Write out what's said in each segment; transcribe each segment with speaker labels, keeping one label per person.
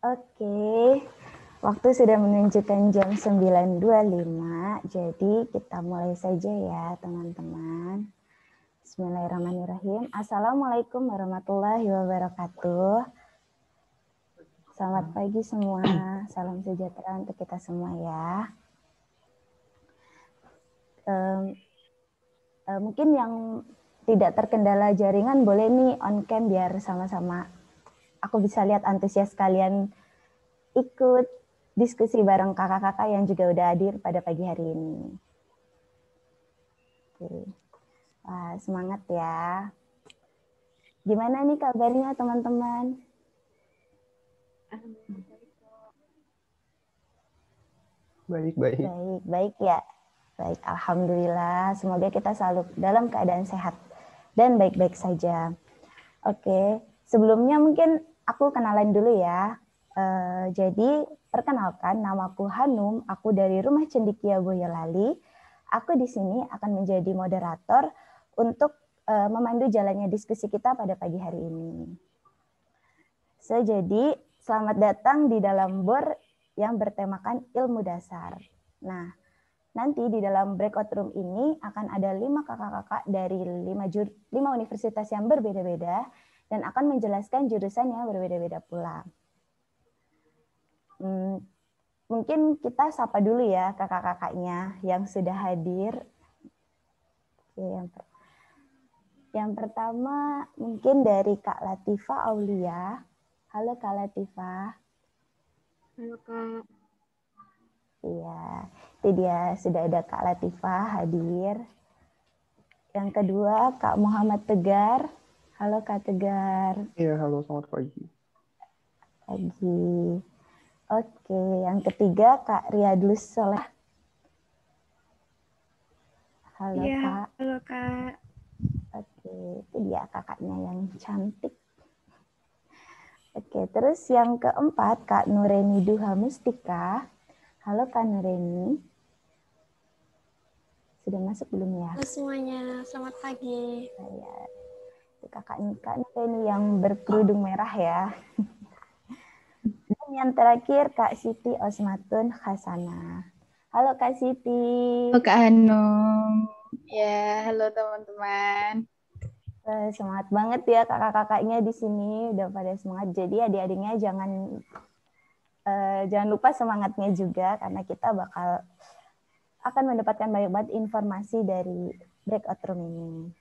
Speaker 1: Oke, waktu sudah menunjukkan jam 9.25, jadi kita mulai saja ya teman-teman. Bismillahirrahmanirrahim. Assalamualaikum warahmatullahi wabarakatuh. Selamat pagi semua, salam sejahtera untuk kita semua ya. Mungkin yang tidak terkendala jaringan boleh nih on cam biar sama-sama aku bisa lihat antusias kalian ikut diskusi bareng kakak-kakak yang juga udah hadir pada pagi hari ini. Oke. Wah, semangat ya. Gimana nih kabarnya teman-teman?
Speaker 2: Baik.
Speaker 1: Baik ya. Baik, alhamdulillah. Semoga kita selalu dalam keadaan sehat dan baik-baik saja. Oke, sebelumnya mungkin aku kenalan dulu ya. Jadi, perkenalkan, namaku Hanum, aku dari Rumah Cendekia Boyolali. Aku di sini akan menjadi moderator untuk memandu jalannya diskusi kita pada pagi hari ini. Jadi, selamat datang di dalam BOR yang bertemakan ilmu dasar. Nah, nanti di dalam breakout room ini akan ada 5 kakak-kakak dari 5 universitas yang berbeda-beda dan akan menjelaskan jurusan yang berbeda-beda pula. Mungkin kita sapa dulu ya kakak-kakaknya yang sudah hadir. Yang pertama mungkin dari Kak Latifah Aulia. Halo Kak Latifah.
Speaker 3: Halo Kak.
Speaker 1: Iya, itu dia sudah ada Kak Latifah hadir. Yang kedua Kak Muhammad Tegar. Halo Kak Tegar.
Speaker 2: Iya, halo, selamat pagi.
Speaker 1: Pagi. Oke, yang ketiga Kak Riyadlus Soleh. Halo
Speaker 3: Iya,
Speaker 1: Kak.
Speaker 3: halo Kak.
Speaker 1: Oke, itu dia kakaknya yang cantik. Oke, terus yang keempat Kak Nureni Duha Mustika. Halo Kak Nureni. Sudah masuk belum ya?
Speaker 3: Halo semuanya, selamat pagi.
Speaker 1: Ya, Kak Nureni yang berkerudung merah ya. Dan yang terakhir Kak Siti Osmatun Khasana. Halo Kak Siti.
Speaker 4: Halo Kak Hanum. Ya, halo teman-teman.
Speaker 1: Semangat banget ya kakak-kakaknya di sini udah pada semangat. Jadi adik-adiknya jangan lupa semangatnya juga karena kita akan mendapatkan banyak banget informasi dari breakout room ini.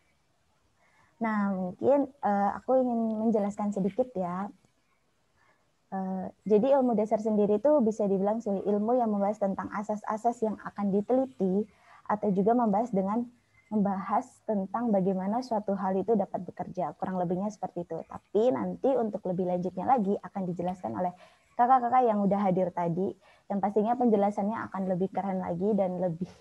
Speaker 1: Nah, mungkin aku ingin menjelaskan sedikit ya. Jadi ilmu dasar sendiri itu bisa dibilang ilmu yang membahas tentang asas-asas yang akan diteliti atau juga membahas tentang bagaimana suatu hal itu dapat bekerja. Kurang lebihnya seperti itu. Tapi nanti untuk lebih lanjutnya lagi akan dijelaskan oleh kakak-kakak yang udah hadir tadi. Dan pastinya penjelasannya akan lebih keren lagi dan lebih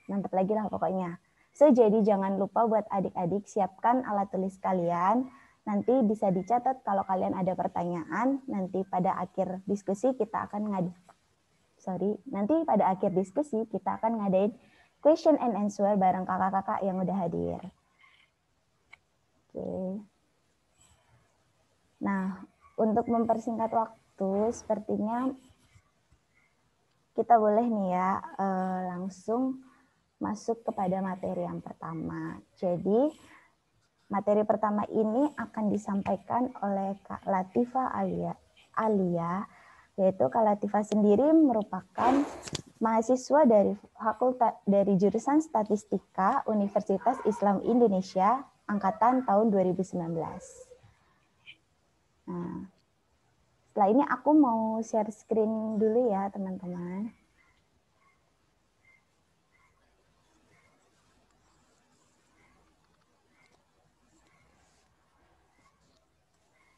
Speaker 1: mantap lagi lah pokoknya. Jadi jangan lupa buat adik-adik siapkan alat tulis kalian. Nanti bisa dicatat kalau kalian ada pertanyaan. Nanti pada akhir diskusi kita akan ngadain question and answer bareng kakak-kakak yang udah hadir. Oke. Nah, untuk mempersingkat waktu, sepertinya kita boleh nih ya langsung masuk kepada materi yang pertama. Jadi, materi pertama ini akan disampaikan oleh Kak Latifah Alia, yaitu Kak Latifah sendiri merupakan mahasiswa dari jurusan Statistika Universitas Islam Indonesia angkatan tahun 2019. Nah, setelah ini aku mau share screen dulu ya, teman-teman.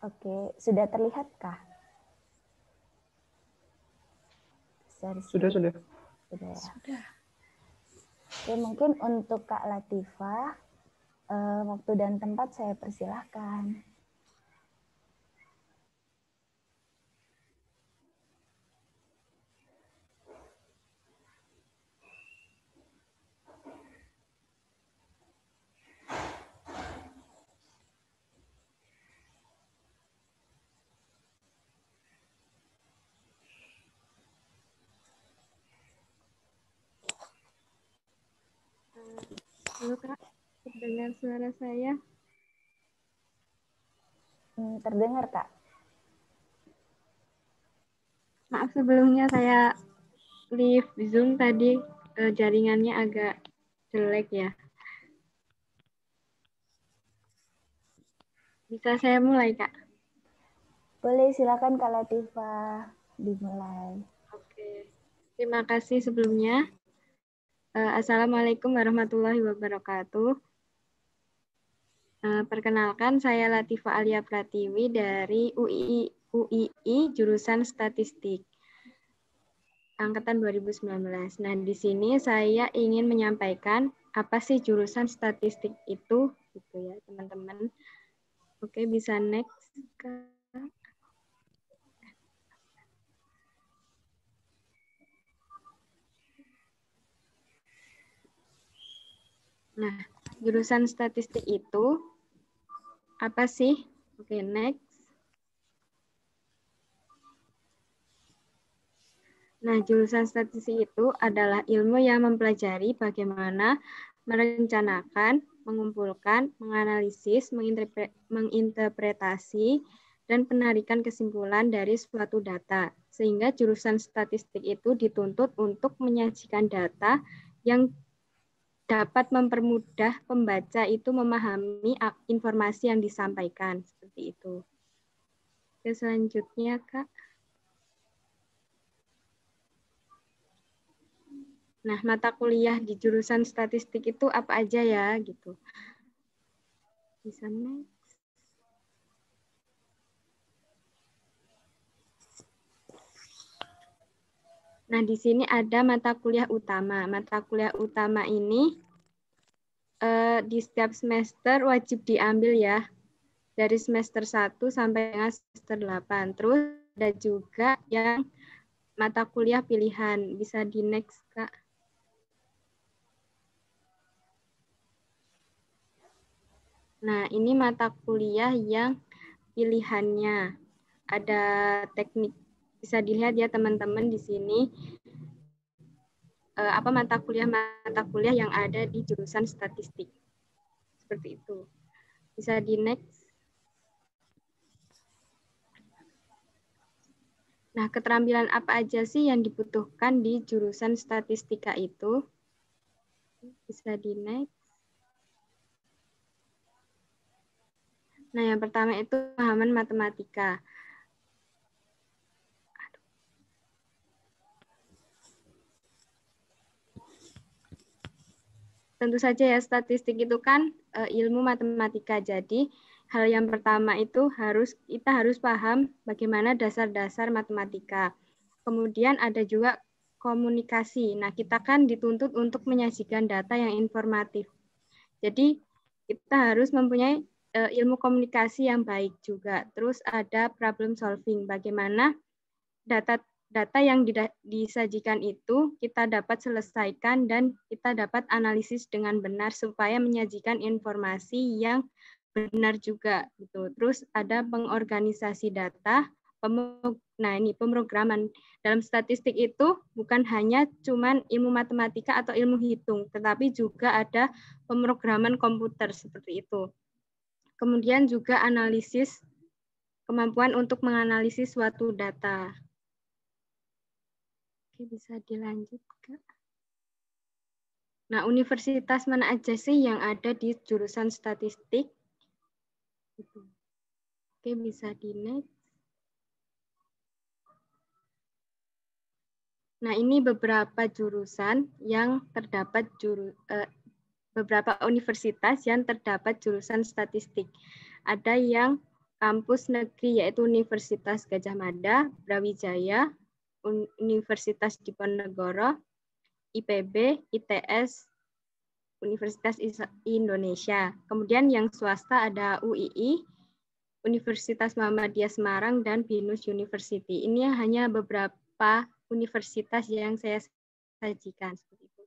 Speaker 1: Oke, sudah terlihatkah?
Speaker 2: Sudah.
Speaker 1: Sudah ya.
Speaker 3: Sudah.
Speaker 1: Oke, mungkin untuk Kak Latifah, waktu dan tempat saya persilahkan.
Speaker 3: Halo Kak, terdengar suara saya?
Speaker 1: Terdengar, Kak.
Speaker 3: Maaf sebelumnya saya live Zoom tadi jaringannya agak jelek ya. Bisa saya mulai Kak?
Speaker 1: Boleh, silakan Kak Latifah dimulai.
Speaker 3: Oke, terima kasih sebelumnya. Assalamualaikum warahmatullahi wabarakatuh. Perkenalkan, saya Latifah Alia Pratiwi dari UII jurusan Statistik angkatan 2019. Nah, di sini saya ingin menyampaikan apa sih jurusan statistik itu, gitu ya, teman-teman. Oke, bisa next, Kak. Nah, jurusan statistik itu apa sih? Oke, next. Nah, jurusan statistik itu adalah ilmu yang mempelajari bagaimana merencanakan, mengumpulkan, menganalisis, menginterpretasi, dan penarikan kesimpulan dari suatu data. Sehingga jurusan statistik itu dituntut untuk menyajikan data yang dapat mempermudah pembaca itu memahami informasi yang disampaikan. Seperti itu. Oke, selanjutnya, Kak. Nah, mata kuliah di jurusan statistik itu apa aja ya, gitu. Bisa next. Nah, di sini ada mata kuliah utama. Mata kuliah utama ini di setiap semester wajib diambil ya. Dari semester 1 sampai dengan semester 8. Terus ada juga yang mata kuliah pilihan. Bisa di next, Kak. Nah, ini mata kuliah yang pilihannya. Ada teknik, bisa dilihat ya teman-teman di sini. Apa mata kuliah yang ada di jurusan statistik. Seperti itu. Bisa di next. Nah, keterampilan apa aja sih yang dibutuhkan di jurusan statistika itu? Bisa di next. Nah, yang pertama itu pemahaman matematika. Tentu saja ya, statistik itu kan ilmu matematika. Jadi, hal yang pertama itu kita harus paham bagaimana dasar-dasar matematika. Kemudian ada juga komunikasi. Nah, kita kan dituntut untuk menyajikan data yang informatif. Jadi, kita harus mempunyai ilmu komunikasi yang baik juga. Terus ada problem solving. Bagaimana data yang disajikan itu kita dapat selesaikan dan kita dapat analisis dengan benar supaya menyajikan informasi yang benar juga gitu. Terus ada pengorganisasi data. Nah, ini pemrograman. Dalam statistik itu bukan hanya cuman ilmu matematika atau ilmu hitung, tetapi juga ada pemrograman komputer seperti itu. Kemudian juga analisis, kemampuan untuk menganalisis suatu data. Oke, bisa dilanjut, Kak. Nah, universitas mana aja sih yang ada di jurusan statistik? Oke, bisa di next. Nah, ini beberapa jurusan yang terdapat beberapa universitas yang terdapat jurusan statistik. Ada yang kampus negeri yaitu Universitas Gadjah Mada, Brawijaya, Universitas Diponegoro, IPB, ITS, Universitas Indonesia. Kemudian yang swasta ada UII, Universitas Muhammadiyah Semarang, dan BINUS University. Ini hanya beberapa universitas yang saya sajikan. Seperti itu.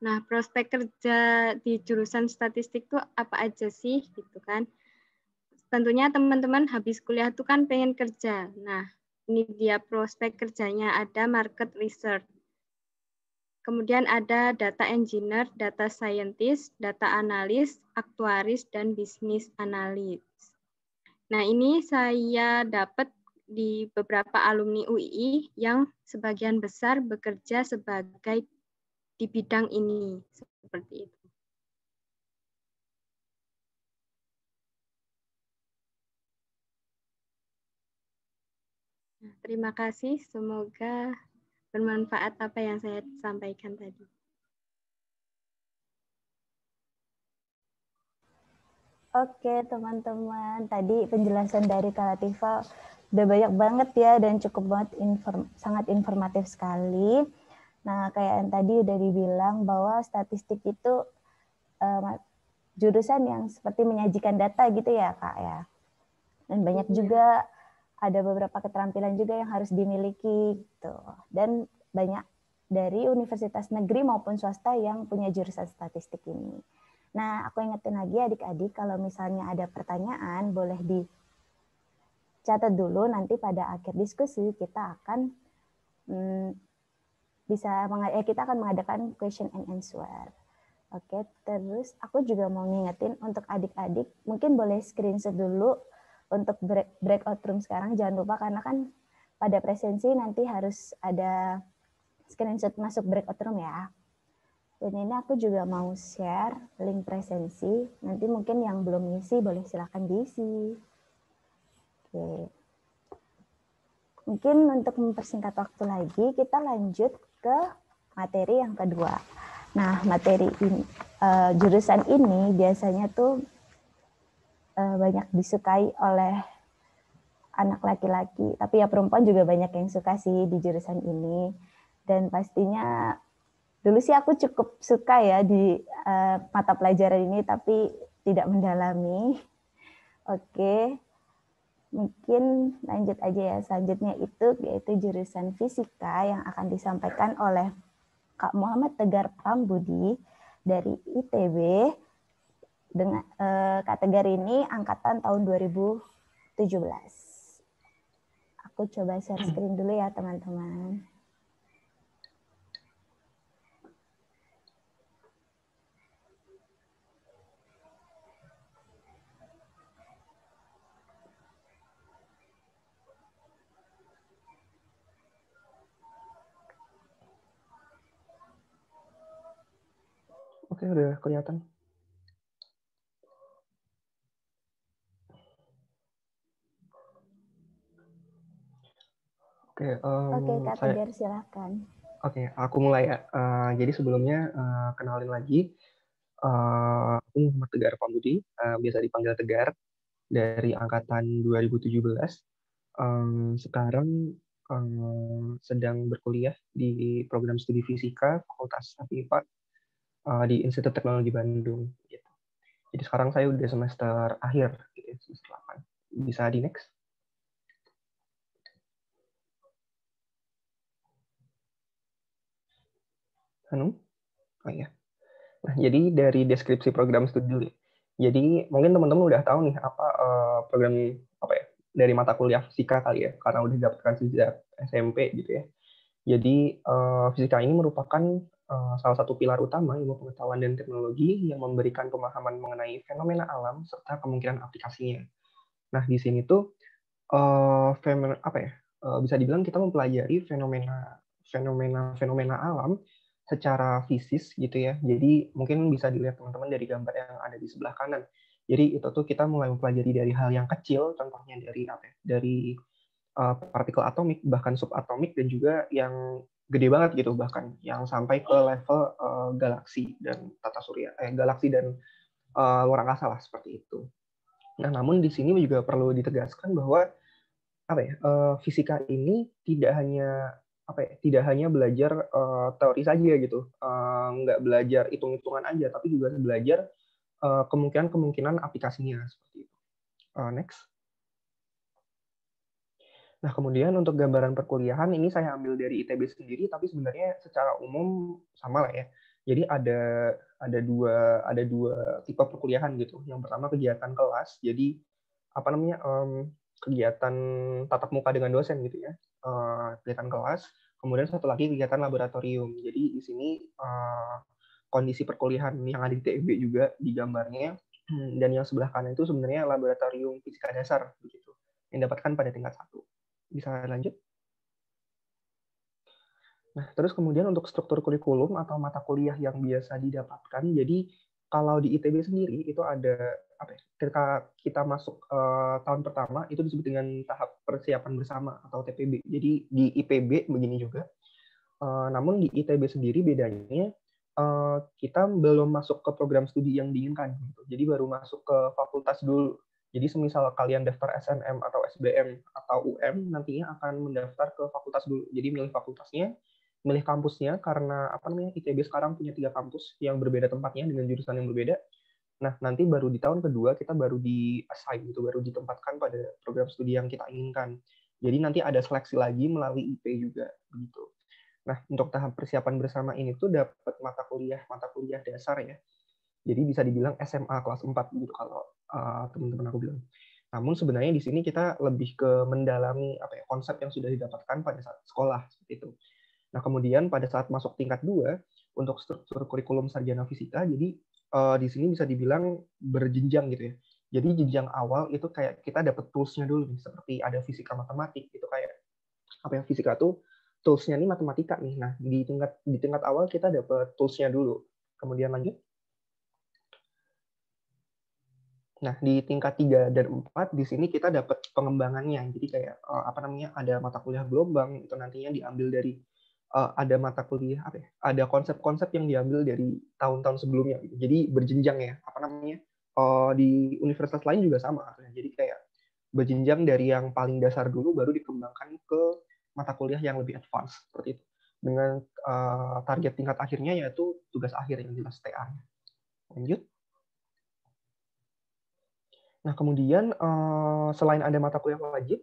Speaker 3: Nah, prospek kerja di jurusan statistik itu apa aja sih, gitu kan? Tentunya teman-teman habis kuliah itu kan pengen kerja. Nah, Ini dia prospek kerjanya, ada market research. Kemudian ada data engineer, data scientist, data analis, aktuaris, dan business analis. Nah, ini saya dapat di beberapa alumni UII yang sebagian besar bekerja sebagai di bidang ini, seperti itu. Nah, terima kasih, semoga bermanfaat apa yang saya sampaikan tadi.
Speaker 1: Oke, teman-teman. Tadi penjelasan dari Kak Latifah udah banyak banget ya dan cukup banget sangat informatif sekali. Nah, kayak yang tadi udah dibilang bahwa statistik itu jurusan yang seperti menyajikan data gitu ya, Kak ya. Dan banyak juga ada beberapa keterampilan juga yang harus dimiliki gitu. Dan banyak dari universitas negeri maupun swasta yang punya jurusan statistik ini. Nah, aku ingetin lagi adik-adik kalau misalnya ada pertanyaan boleh dicatat dulu, nanti pada akhir diskusi kita akan kita akan mengadakan question and answer. Oke, terus aku juga mau ngingetin untuk adik-adik mungkin boleh screenshot dulu untuk breakout room sekarang, jangan lupa karena kan pada presensi nanti harus ada screenshot masuk breakout room ya. Dan ini aku juga mau share link presensi. Nanti mungkin yang belum ngisi boleh silakan diisi. Oke. Mungkin untuk mempersingkat waktu lagi, kita lanjut ke materi yang kedua. Nah, materi ini, jurusan ini biasanya tuh banyak disukai oleh anak laki-laki. Tapi ya perempuan juga banyak yang suka sih di jurusan ini. Dan pastinya dulu sih aku cukup suka ya di mata pelajaran ini, tapi tidak mendalami. Oke, mungkin lanjut aja ya. Selanjutnya itu yaitu jurusan fisika yang akan disampaikan oleh Kak Muhammad Tegar Pambudi dari ITB. Dengan kategori ini angkatan tahun 2017. Aku coba share screen dulu ya teman-teman.
Speaker 2: Oke, udah kelihatan. Oke,
Speaker 1: Kak Tegar silakan.
Speaker 2: Oke, aku mulai ya. Jadi sebelumnya kenalin lagi, aku Muhammad Tegar Pambudi, biasa dipanggil Tegar, dari angkatan 2017. Sekarang sedang berkuliah di program studi fisika Fakultas FIPA di Institut Teknologi Bandung. Gitu. Jadi sekarang saya udah semester akhir, gitu, semester 8. Bisa di next? Hanum? Oh iya. Nah, jadi dari deskripsi program studi dulu. Jadi mungkin teman-teman udah tahu nih apa program apa ya dari mata kuliah fisika kali ya, karena udah didapatkan sejak SMP gitu ya. Jadi fisika ini merupakan salah satu pilar utama ilmu pengetahuan dan teknologi yang memberikan pemahaman mengenai fenomena alam serta kemungkinan aplikasinya. Nah, di sini tuh bisa dibilang kita mempelajari fenomena alam secara fisis gitu ya. Jadi mungkin bisa dilihat teman-teman dari gambar yang ada di sebelah kanan. Jadi itu tuh kita mulai mempelajari dari hal yang kecil, contohnya dari dari partikel atomik, bahkan subatomik, dan juga yang gede banget gitu, bahkan yang sampai ke level galaksi dan tata surya, galaksi dan luar angkasa lah seperti itu. Nah, namun di sini juga perlu ditegaskan bahwa fisika ini tidak hanya belajar teori saja gitu, nggak belajar hitung-hitungan aja, tapi juga belajar kemungkinan aplikasinya seperti itu. Next. Nah, kemudian untuk gambaran perkuliahan ini saya ambil dari ITB sendiri, tapi sebenarnya secara umum sama lah ya. Jadi ada dua tipe perkuliahan gitu. Yang pertama kegiatan kelas. Jadi kegiatan tatap muka dengan dosen gitu ya, kegiatan kelas. Kemudian satu lagi kegiatan laboratorium. Jadi di sini kondisi perkuliahan yang ada di TEB juga di gambarnya, dan yang sebelah kanan itu sebenarnya laboratorium fisika dasar begitu, yang didapatkan pada tingkat 1. Bisa lanjut? Nah, terus kemudian untuk struktur kurikulum atau mata kuliah yang biasa didapatkan, jadi kalau di ITB sendiri itu ada apa ya? Ketika kita masuk tahun pertama itu disebut dengan tahap persiapan bersama atau TPB. Jadi di IPB begini juga. Namun di ITB sendiri bedanya kita belum masuk ke program studi yang diinginkan. Gitu. Jadi baru masuk ke fakultas dulu. Jadi semisal kalian daftar SNM atau SBM atau UM, nantinya akan mendaftar ke fakultas dulu. Jadi milih fakultasnya, milih kampusnya, karena ITB sekarang punya 3 kampus yang berbeda tempatnya dengan jurusan yang berbeda. Nah, nanti baru di tahun kedua kita baru di-assign, gitu, baru ditempatkan pada program studi yang kita inginkan. Jadi nanti ada seleksi lagi melalui IP juga. Gitu. Nah, untuk tahap persiapan bersama ini tuh dapat mata kuliah dasar ya. Jadi bisa dibilang SMA kelas 4 gitu kalau teman-teman aku bilang. Namun sebenarnya di sini kita lebih ke mendalami konsep yang sudah didapatkan pada saat sekolah seperti itu. Nah, kemudian pada saat masuk tingkat 2 untuk struktur kurikulum sarjana fisika, jadi di sini bisa dibilang berjenjang gitu ya. Jadi jenjang awal itu kayak kita dapat tools-nya dulu nih, seperti ada fisika matematik gitu, kayak fisika tuh tools-nya ini matematika nih. Nah, di tingkat awal kita dapat tools-nya dulu. Kemudian lanjut. Nah, di tingkat 3 dan 4 di sini kita dapat pengembangannya. Jadi kayak ada mata kuliah gelombang itu nantinya diambil dari ada mata kuliah ada konsep-konsep yang diambil dari tahun-tahun sebelumnya. Jadi berjenjang ya. Di universitas lain juga sama. Jadi kayak berjenjang dari yang paling dasar dulu baru dikembangkan ke mata kuliah yang lebih advance seperti itu. Dengan target tingkat akhirnya yaitu tugas akhir yang jelas TA-nya. Lanjut. Nah, kemudian selain ada mata kuliah wajib,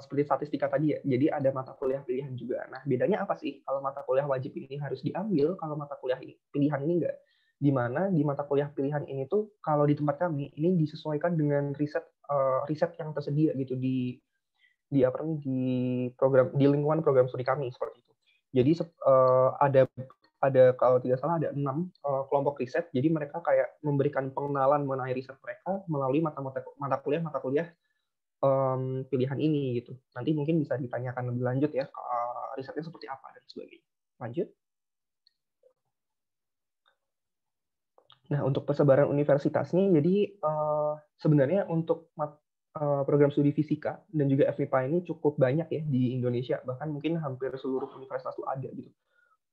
Speaker 2: seperti statistika tadi ya, jadi ada mata kuliah pilihan juga. Nah, bedanya apa sih kalau mata kuliah wajib ini harus diambil, kalau mata kuliah pilihan ini enggak? Di mana di mata kuliah pilihan ini tuh, kalau di tempat kami, ini disesuaikan dengan riset yang tersedia gitu di program di lingkungan program studi kami seperti itu. Jadi ada kalau tidak salah ada 6 kelompok riset. Jadi mereka kayak memberikan pengenalan mengenai riset mereka melalui mata kuliah pilihan ini gitu. Nanti mungkin bisa ditanyakan lebih lanjut ya risetnya seperti apa dan sebagainya. Lanjut. Nah, untuk persebaran universitasnya, jadi sebenarnya untuk program studi fisika dan juga FMIPA ini cukup banyak ya di Indonesia. Bahkan mungkin hampir seluruh universitas itu ada gitu.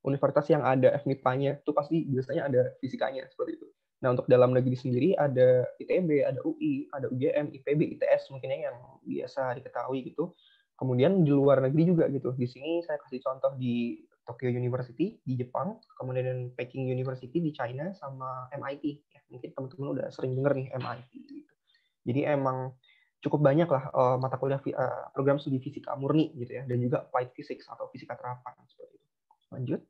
Speaker 2: Universitas yang ada FMIPA-nya itu pasti biasanya ada fisikanya seperti itu. Nah, untuk dalam negeri sendiri ada ITB, ada UI, ada UGM, IPB, ITS mungkinnya yang biasa diketahui gitu. Kemudian di luar negeri juga gitu. Di sini saya kasih contoh di Tokyo University di Jepang, kemudian Peking University di China, sama MIT. Ya, mungkin teman-teman udah sering dengar nih MIT. Gitu. Jadi emang cukup banyak lah mata kuliah program studi fisika murni gitu ya, dan juga applied physics atau fisika terapan seperti itu. Lanjut.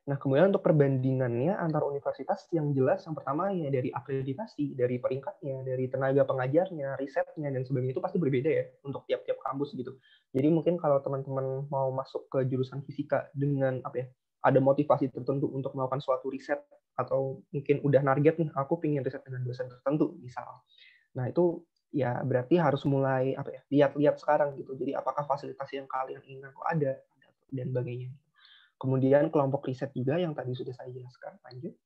Speaker 2: Nah, kemudian untuk perbandingannya antar universitas yang jelas, yang pertama ya dari akreditasi, dari peringkatnya, dari tenaga pengajarnya, risetnya, dan sebagainya itu pasti berbeda ya untuk tiap-tiap kampus gitu. Jadi mungkin kalau teman-teman mau masuk ke jurusan fisika dengan ada motivasi tertentu untuk melakukan suatu riset, atau mungkin udah target nih, aku pengen riset dengan dosen tertentu, misal. Nah, itu ya berarti harus mulai lihat-lihat sekarang gitu. Jadi apakah fasilitas yang kalian inginkan kok ada dan sebagainya. Kemudian kelompok riset juga yang tadi sudah saya jelaskan. Lanjut.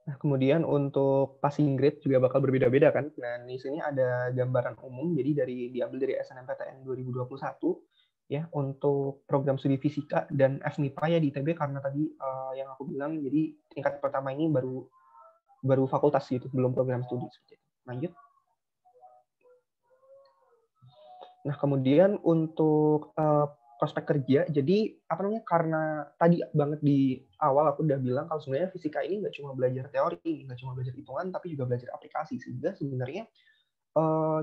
Speaker 2: Nah, kemudian untuk passing grade juga bakal berbeda-beda kan. Nah, di sini ada gambaran umum, jadi diambil dari SNMPTN 2021 ya untuk program studi fisika dan FMIPA ya di ITB, karena tadi yang aku bilang, jadi tingkat pertama ini baru fakultas gitu, belum program studi. Lanjut. Nah, kemudian untuk prospek kerja, jadi karena tadi banget di awal aku udah bilang kalau sebenarnya fisika ini nggak cuma belajar teori, nggak cuma belajar hitungan, tapi juga belajar aplikasi, sehingga sebenarnya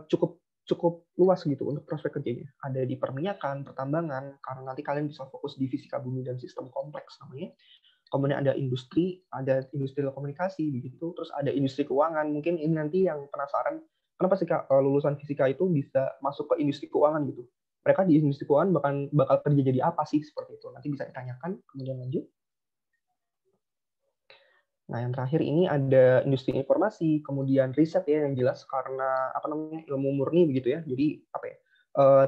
Speaker 2: cukup luas gitu untuk prospek kerjanya. Ada di perminyakan, pertambangan, karena nanti kalian bisa fokus di fisika bumi dan sistem kompleks namanya. kemudian ada industri telekomunikasi begitu, terus ada industri keuangan. Mungkin ini nanti yang penasaran, kenapa sih Kak lulusan fisika itu bisa masuk ke industri keuangan gitu? Mereka di industri keuangan bakal kerja jadi apa sih seperti itu? Nanti bisa ditanyakan. Kemudian lanjut. Nah, yang terakhir ini ada industri informasi, kemudian riset ya, yang jelas karena ilmu murni begitu ya. Jadi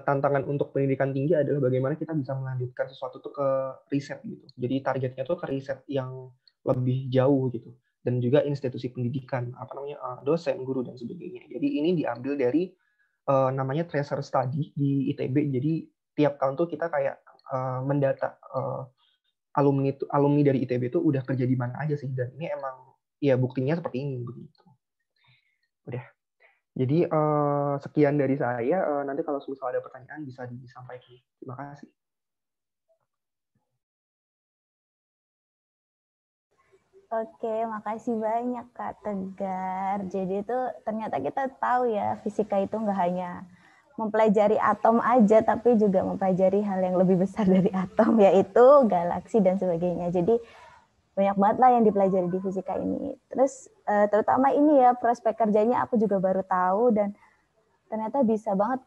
Speaker 2: tantangan untuk pendidikan tinggi adalah bagaimana kita bisa melanjutkan sesuatu itu ke riset gitu. Jadi targetnya tuh ke riset yang lebih jauh gitu. Dan juga institusi pendidikan, dosen, guru dan sebagainya. Jadi ini diambil dari namanya tracer study di ITB. Jadi tiap tahun tuh kita kayak mendata alumni dari ITB itu udah kerja di mana aja sih, dan ini emang ya buktinya seperti ini begitu. Udah. Jadi sekian dari saya. Nanti kalau misalnya ada pertanyaan bisa disampaikan. Terima kasih.
Speaker 1: Oke, makasih banyak Kak Tegar. Jadi itu ternyata kita tahu ya, fisika itu nggak hanya mempelajari atom aja, tapi juga mempelajari hal yang lebih besar dari atom, yaitu galaksi dan sebagainya. Jadi banyak banget lah yang dipelajari di fisika ini. Terus terutama ini ya, prospek kerjanya aku juga baru tahu, dan ternyata bisa banget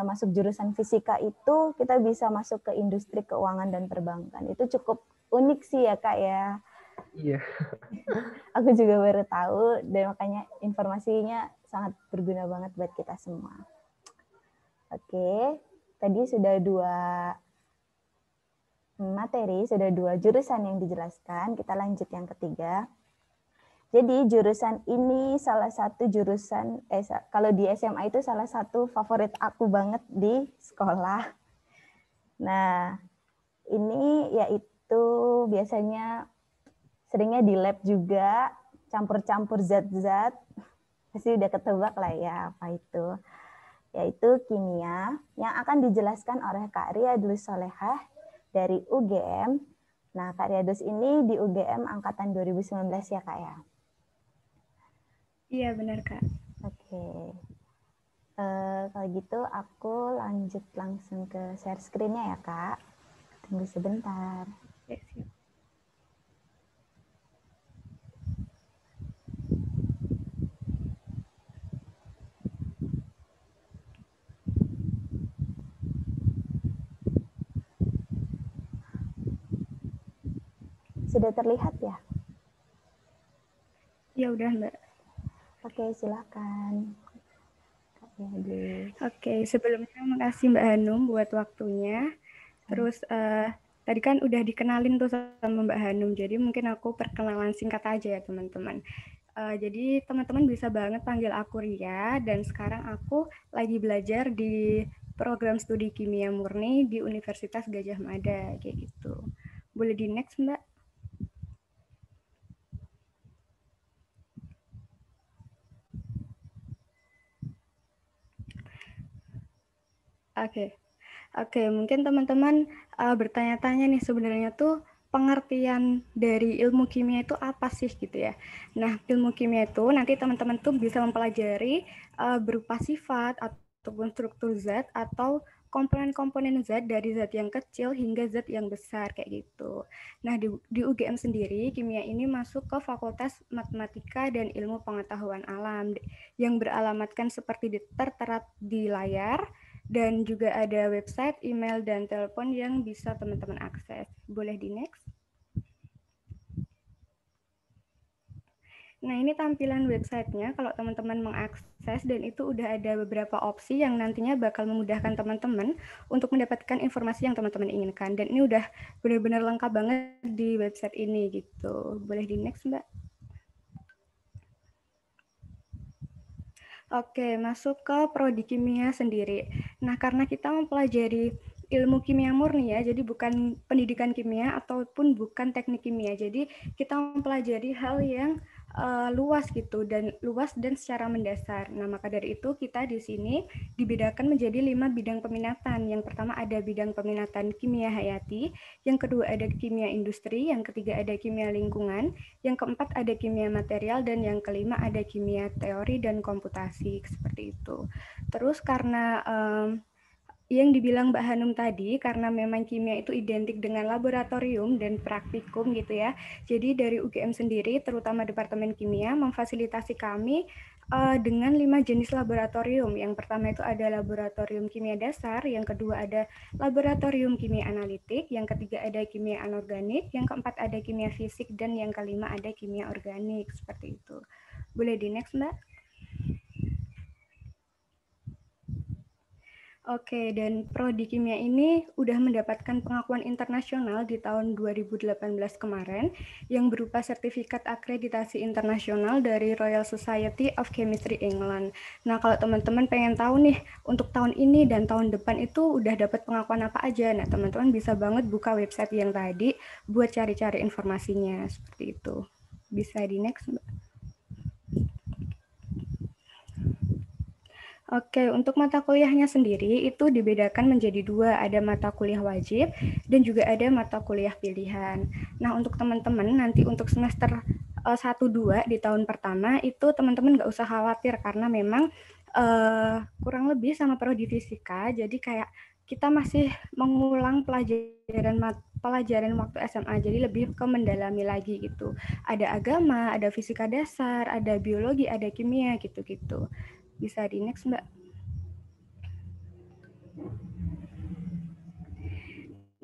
Speaker 1: masuk jurusan fisika itu, kita bisa masuk ke industri keuangan dan perbankan. Itu cukup unik sih ya Kak ya.
Speaker 2: Iya.
Speaker 1: Aku juga baru tahu, dan makanya informasinya sangat berguna banget buat kita semua. Oke, tadi sudah 2 materi, sudah 2 jurusan yang dijelaskan. Kita lanjut yang ketiga. Jadi jurusan ini salah satu jurusan, kalau di SMA itu salah satu favorit aku banget di sekolah. Nah, ini yaitu biasanya seringnya di lab juga, campur-campur zat-zat. Pasti udah ketebak lah ya apa itu. Yaitu kimia, yang akan dijelaskan oleh Kak Riadus Solehah dari UGM. Nah, Kak Riadus ini di UGM angkatan 2019 ya Kak ya?
Speaker 3: Iya benar Kak.
Speaker 1: Oke. Kalau gitu aku lanjut langsung ke share screen-nya ya Kak. Tunggu sebentar.
Speaker 3: Ya, siap.
Speaker 1: Sudah terlihat ya?
Speaker 3: Ya udah Mbak.
Speaker 1: Oke, silakan.
Speaker 3: Oke, sebelumnya makasih Mbak Hanum buat waktunya. Terus tadi kan udah dikenalin tuh sama Mbak Hanum, jadi mungkin aku perkenalan singkat aja ya teman-teman. Jadi teman-teman bisa banget panggil aku Ria, dan sekarang aku lagi belajar di program studi kimia murni di Universitas Gadjah Mada, kayak gitu. Boleh di next Mbak? Oke, mungkin teman-teman bertanya-tanya nih sebenarnya tuh pengertian dari ilmu kimia itu apa sih gitu ya. Nah, ilmu kimia itu nanti teman-teman tuh bisa mempelajari berupa sifat ataupun struktur zat atau komponen-komponen zat dari zat yang kecil hingga zat yang besar kayak gitu. Nah, di UGM sendiri kimia ini masuk ke Fakultas Matematika dan Ilmu Pengetahuan Alam yang beralamatkan seperti tertera di layar. Dan juga ada website, email, dan telepon yang bisa teman-teman akses. Boleh di next? Nah, ini tampilan websitenya kalau teman-teman mengakses, dan itu udah ada beberapa opsi yang nantinya bakal memudahkan teman-teman untuk mendapatkan informasi yang teman-teman inginkan. Dan ini udah benar-benar lengkap banget di website ini gitu. Boleh di next, Mbak? Oke, masuk ke prodi kimia sendiri. Nah, karena kita mempelajari ilmu kimia murni ya, jadi bukan pendidikan kimia ataupun bukan teknik kimia. Jadi kita mempelajari hal yang luas gitu, dan secara mendasar. Nah, maka dari itu kita di sini dibedakan menjadi 5 bidang peminatan. Yang pertama ada bidang peminatan kimia hayati, yang kedua ada kimia industri, yang ketiga ada kimia lingkungan, yang keempat ada kimia material, dan yang kelima ada kimia teori dan komputasi, seperti itu. Terus karena
Speaker 5: yang dibilang Mbak Hanum tadi, karena memang kimia itu identik dengan laboratorium dan praktikum gitu ya. Jadi dari UGM sendiri, terutama Departemen Kimia, memfasilitasi kami dengan 5 jenis laboratorium. Yang pertama itu ada laboratorium kimia dasar, yang kedua ada laboratorium kimia analitik, yang ketiga ada kimia anorganik, yang keempat ada kimia fisik, dan yang kelima ada kimia organik, seperti itu. Boleh di next, Mbak? Oke, dan Prodi Kimia ini udah mendapatkan pengakuan internasional di tahun 2018 kemarin yang berupa sertifikat akreditasi internasional dari Royal Society of Chemistry England. Nah, kalau teman-teman pengen tahu nih, untuk tahun ini dan tahun depan itu udah dapat pengakuan apa aja, nah teman-teman bisa banget buka website yang tadi buat cari-cari informasinya, seperti itu. Bisa di next, Mbak. Oke, untuk mata kuliahnya sendiri itu dibedakan menjadi 2, ada mata kuliah wajib dan juga ada mata kuliah pilihan. Nah, untuk teman-teman nanti untuk semester 1-2 di tahun pertama itu teman-teman nggak usah khawatir karena memang kurang lebih sama prodi fisika, jadi kayak kita masih mengulang pelajaran waktu SMA, jadi lebih ke mendalami lagi gitu. Ada agama, ada fisika dasar, ada biologi, ada kimia gitu-gitu. Bisa di next, Mbak.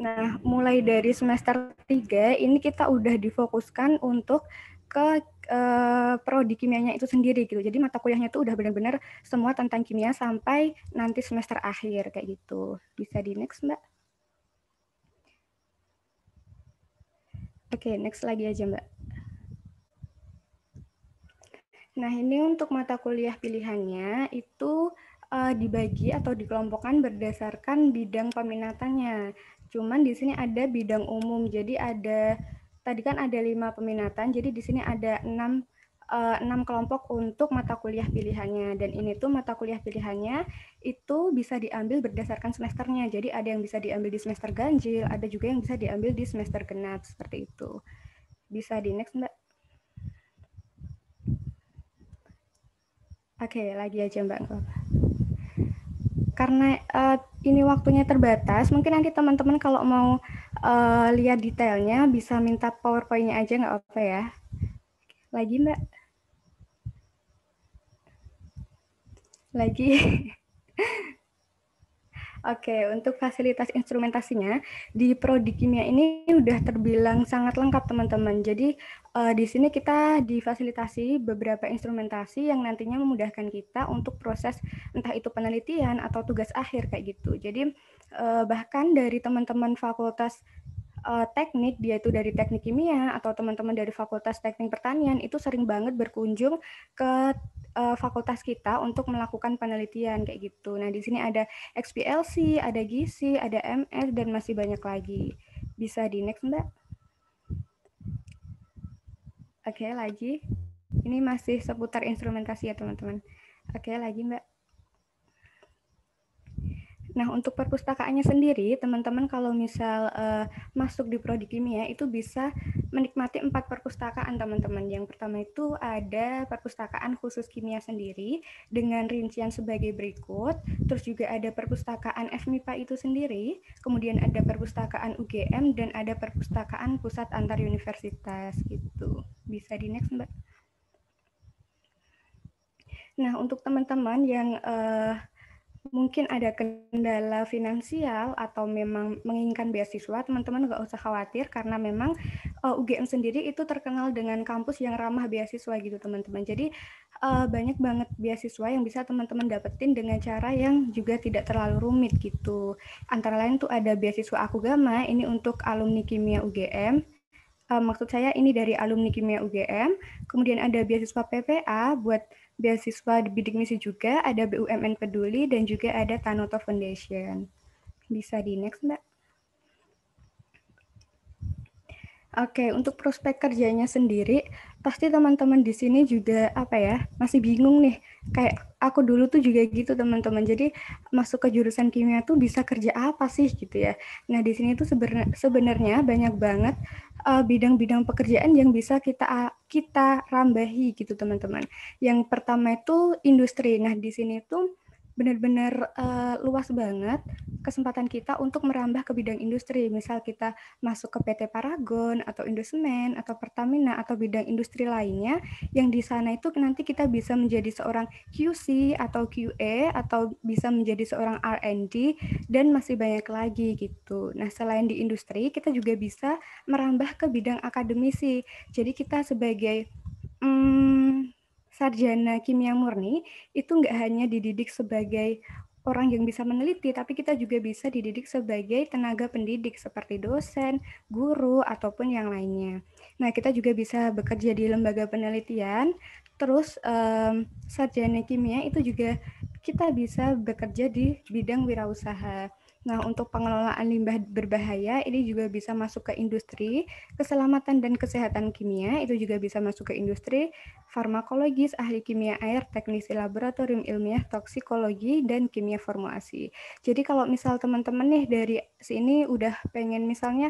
Speaker 5: Nah, mulai dari semester 3, ini kita udah difokuskan untuk ke prodi kimianya itu sendiri gitu. Jadi mata kuliahnya itu udah benar-benar semua tentang kimia sampai nanti semester akhir kayak gitu. Bisa di next, Mbak. Oke, next lagi aja, Mbak. Nah, ini untuk mata kuliah pilihannya itu dibagi atau dikelompokkan berdasarkan bidang peminatannya. Cuman di sini ada bidang umum, jadi tadi kan ada 5 peminatan, jadi di sini ada 6 kelompok untuk mata kuliah pilihannya. Dan ini tuh mata kuliah pilihannya itu bisa diambil berdasarkan semesternya. Jadi ada yang bisa diambil di semester ganjil, ada juga yang bisa diambil di semester genap, seperti itu. Bisa di next, Mbak. Oke, lagi aja Mbak. Karena ini waktunya terbatas, mungkin nanti teman-teman kalau mau lihat detailnya bisa minta PowerPoint-nya aja, nggak apa-apa ya. Lagi Mbak? Lagi? Oke, untuk fasilitas instrumentasinya di Prodi Kimia ini udah terbilang sangat lengkap teman-teman. Jadi di sini kita difasilitasi beberapa instrumentasi yang nantinya memudahkan kita untuk proses entah itu penelitian atau tugas akhir kayak gitu. Jadi bahkan dari teman-teman fakultas teknik, dia itu dari teknik kimia atau teman-teman dari fakultas teknik pertanian itu sering banget berkunjung ke fakultas kita untuk melakukan penelitian kayak gitu. Nah, di sini ada XPLC, ada GC, ada MS, dan masih banyak lagi. Bisa di next, Mbak. Oke, lagi. Ini masih seputar instrumentasi ya, teman-teman. Oke, lagi, Mbak. Nah, untuk perpustakaannya sendiri, teman-teman kalau misal masuk di Prodi Kimia itu bisa menikmati 4 perpustakaan, teman-teman. Yang pertama itu ada perpustakaan khusus kimia sendiri dengan rincian sebagai berikut. Terus juga ada perpustakaan FMIPA itu sendiri, kemudian ada perpustakaan UGM, dan ada perpustakaan pusat antar universitas gitu. Bisa di next, Mbak. Nah, untuk teman-teman yang mungkin ada kendala finansial atau memang menginginkan beasiswa, teman-teman nggak usah khawatir karena memang UGM sendiri itu terkenal dengan kampus yang ramah beasiswa gitu teman-teman. Jadi banyak banget beasiswa yang bisa teman-teman dapetin dengan cara yang juga tidak terlalu rumit gitu. Antara lain tuh ada beasiswa Akugama, ini untuk alumni kimia UGM. Maksud saya ini dari alumni kimia UGM. Kemudian ada beasiswa PPA buat beasiswa di bidik misi juga, ada BUMN Peduli, dan juga ada Tanoto Foundation. Bisa di next, Mbak. Oke, untuk prospek kerjanya sendiri, pasti teman-teman di sini juga masih bingung nih. Kayak aku dulu tuh juga gitu teman-teman. Jadi masuk ke jurusan kimia tuh bisa kerja apa sih gitu ya. Nah di sini tuh sebenarnya banyak banget bidang-bidang pekerjaan yang bisa kita rambahi gitu teman-teman. Yang pertama itu industri. Nah di sini tuh benar-benar luas banget kesempatan kita untuk merambah ke bidang industri. Misal kita masuk ke PT Paragon atau Indosemen atau Pertamina atau bidang industri lainnya, yang di sana itu nanti kita bisa menjadi seorang QC atau QA atau bisa menjadi seorang R&D dan masih banyak lagi gitu. Nah, selain di industri, kita juga bisa merambah ke bidang akademisi. Jadi kita sebagai sarjana kimia murni itu nggak hanya dididik sebagai orang yang bisa meneliti, tapi kita juga bisa dididik sebagai tenaga pendidik seperti dosen, guru, ataupun yang lainnya. Nah, kita juga bisa bekerja di lembaga penelitian, terus sarjana kimia itu juga kita bisa bekerja di bidang wirausaha. Nah, untuk pengelolaan limbah berbahaya ini juga bisa masuk ke industri, keselamatan dan kesehatan kimia itu juga bisa masuk ke industri, farmakologis, ahli kimia air, teknisi laboratorium ilmiah, toksikologi, dan kimia formulasi. Jadi kalau misal teman-teman nih dari sini udah pengen misalnya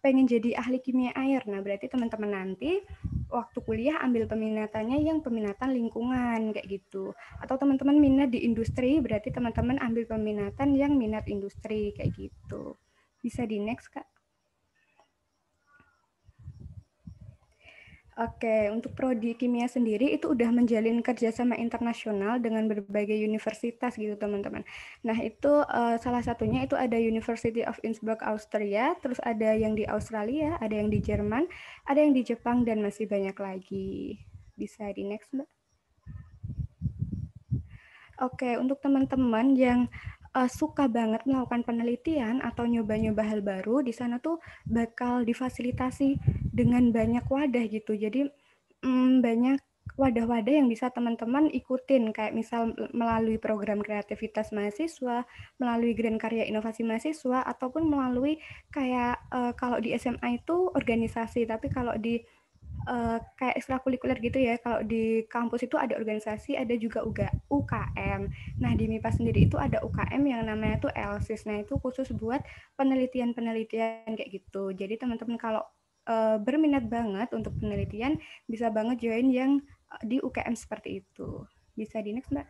Speaker 5: pengen jadi ahli kimia air, nah berarti teman-teman nanti waktu kuliah ambil peminatannya yang peminatan lingkungan kayak gitu. Atau teman-teman minat di industri, berarti teman-teman ambil peminatan yang minat industri kayak gitu. Bisa di next, Kak. Oke, untuk prodi kimia sendiri itu udah menjalin kerjasama internasional dengan berbagai universitas gitu teman-teman. Nah itu salah satunya itu ada University of Innsbruck Austria, terus ada yang di Australia, ada yang di Jerman, ada yang di Jepang dan masih banyak lagi. Bisa di next Mbak. Oke, untuk teman-teman yang suka banget melakukan penelitian atau nyoba-nyoba hal baru, di sana tuh bakal difasilitasi dengan banyak wadah gitu. Jadi banyak wadah-wadah yang bisa teman-teman ikutin, kayak misal melalui program kreativitas mahasiswa, melalui Grand Karya Inovasi Mahasiswa, ataupun melalui kayak kalau di SMA itu organisasi, tapi kalau di kayak ekstrakurikuler gitu ya, kalau di kampus itu ada organisasi, ada juga UKM. Nah, di MIPA sendiri itu ada UKM yang namanya tuh LSIS. Nah, itu khusus buat penelitian-penelitian kayak gitu. Jadi teman-teman kalau berminat banget untuk penelitian, bisa banget join yang di UKM seperti itu. Bisa di next, Mbak.